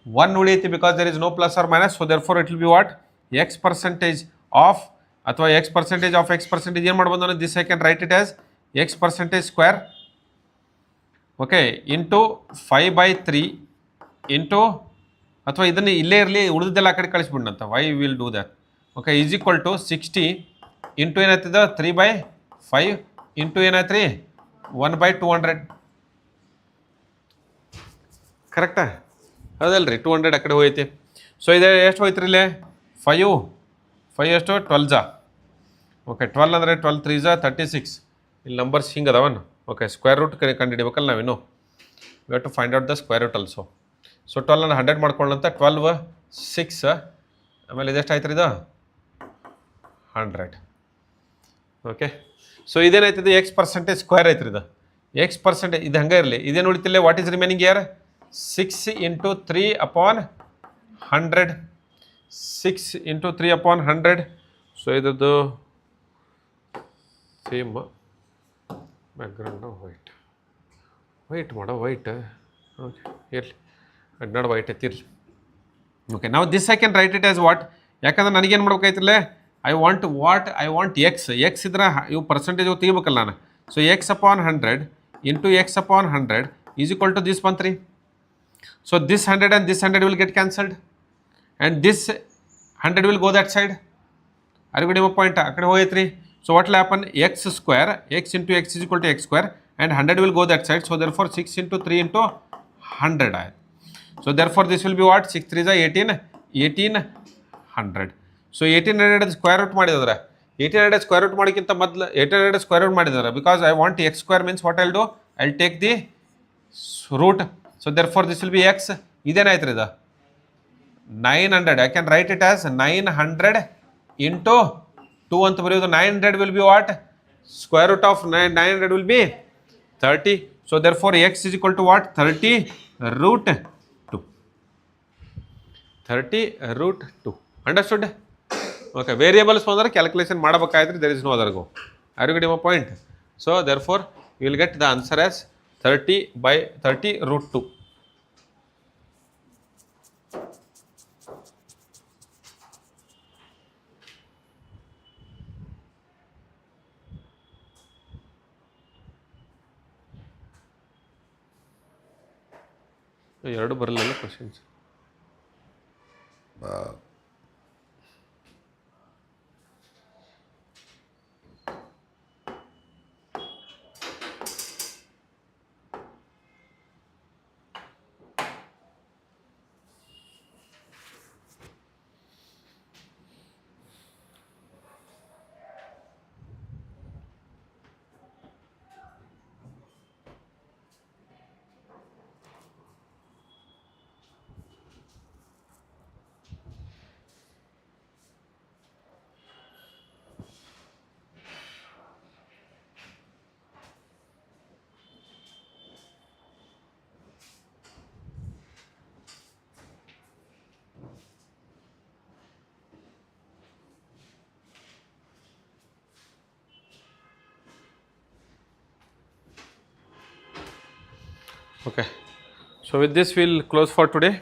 1 ಉಳಿಯುತ್ತೆ because there is no plus or minus, so therefore it will be what? X percentage of ಅಥವಾ X percentage of X percentage ಏನು ಮಾಡ್ಬೋದು ಅಂದರೆ this I can write it as X percentage square okay into 5/3 into ಅಥವಾ ಇದನ್ನು ಇಲ್ಲೇ ಇರಲಿ ಉಳಿದೆಲ್ಲ ಆ ಕಡೆ ಕಳಿಸ್ಬಿಡಂತ why will do that okay is equal to 60 into ಏನಾಯ್ತದ 3/5 ಇಂಟು ಏನಾಯ್ತು ರೀ 1/200 ಕರೆಕ್ಟಾ ಅದಲ್ಲ ರೀ 200 ಆ ಕಡೆ ಹೋಯ್ತಿ ಸೊ ಇದು ಎಷ್ಟು ಹೋಯ್ತು ರೀ ಇಲ್ಲೇ 5 ಎಷ್ಟು 12 ಓಕೆ 12 ಅಂದರೆ 12 3 36 ಇಲ್ಲಿ ನಂಬರ್ಸ್ ಹಿಂಗೆ ಅದಾವನ್ ಓಕೆ ಸ್ಕ್ವೇರ್ ರೂಟ್ ಕಂಡುಹಿಡಿಬೇಕಲ್ಲ ನಾವೇನು we have to find out the square root also so 12 100 ಮಾಡ್ಕೊಳ್ಳಂತ 12 6 ಆಮೇಲೆ ಇದೆಷ್ಟು ಆಯ್ತು ರೀ ಇದು 100 ಓಕೆ ಸೊ ಇದೇನಾಯ್ತದೆ ಎಕ್ಸ್ ಪರ್ಸೆಂಟೇಜ್ ಸ್ಕ್ವೇರ್ ಐತ್ರಿ ಇದು ಎಕ್ಸ್ ಪರ್ಸೆಂಟೇಜ್ ಇದು ಹಂಗೆ ಇರಲಿ ಇದೇನು ಉಳಿತಿಲ್ಲ what is remaining here 6 into 3/100 6 into 3/100 so ಇದ್ರದ್ದು ಸೇಮ್ ಬ್ಯಾಕ್ಗ್ರೌಂಡ್ ವೈಟ್ ಮಾಡೋ ವೈಟ್ ಓಕೆ ಇರಲಿ ಅಡ್ನಾಡ್ ವೈಟ್ ಎತ್ತಿರಲಿ ಓಕೆ ನಾವು this I can write it as what ಯಾಕಂದ್ರೆ ನನಗೇನು ಮಾಡ್ಬೇಕಾಯ್ತಿಲ್ಲ ಐ ವಾಂಟ್ ಎಕ್ಸ್ ಇದ್ರೆ ಇವು ಪರ್ಸೆಂಟೇಜ್ ತೆಗಿಬೇಕಲ್ಲ ನಾನು so x/100 into x/100 is equal to this ಬಂತ್ರಿ so this 100 and this 100 will get cancelled and this 100 will go that side are you getting my point ಆ ಕಡೆ ಹೋಯ್ತ್ರಿ so what will happen x square x into x is equal to x square and 100 will go that side so therefore 6 into 3 into 100 ಆಯ್ತು so therefore this will be what 6 3 is 1800 so 1800 square root ಮಾಡಿದ್ರೆ 1800 square root ಮಾಡೋಕ್ಕಿಂತ ಮೊದಲು 1800 square root ಮಾಡಿದ್ರೆ because I want x square means what I'll do I'll take the root so therefore this will be x ಇದೇನಾಯ್ತು ರೀ ಇದು 900 I can write it as 900 into 2 ಅಂತ ಬರೆಯೋದು 900 will be what square root of 900 will be 30 so therefore x is equal to what 30 root 2 30 root 2 understood okay variables ಬಂದ್ರೆ calculation ಮಾಡಬೇಕಾದ್ರೆ there is no other go are you getting my point so therefore you will get the answer as 30 root 2 ಎರಡು ಬರಲಿಲ್ಲ questions okay so with this we'll close for today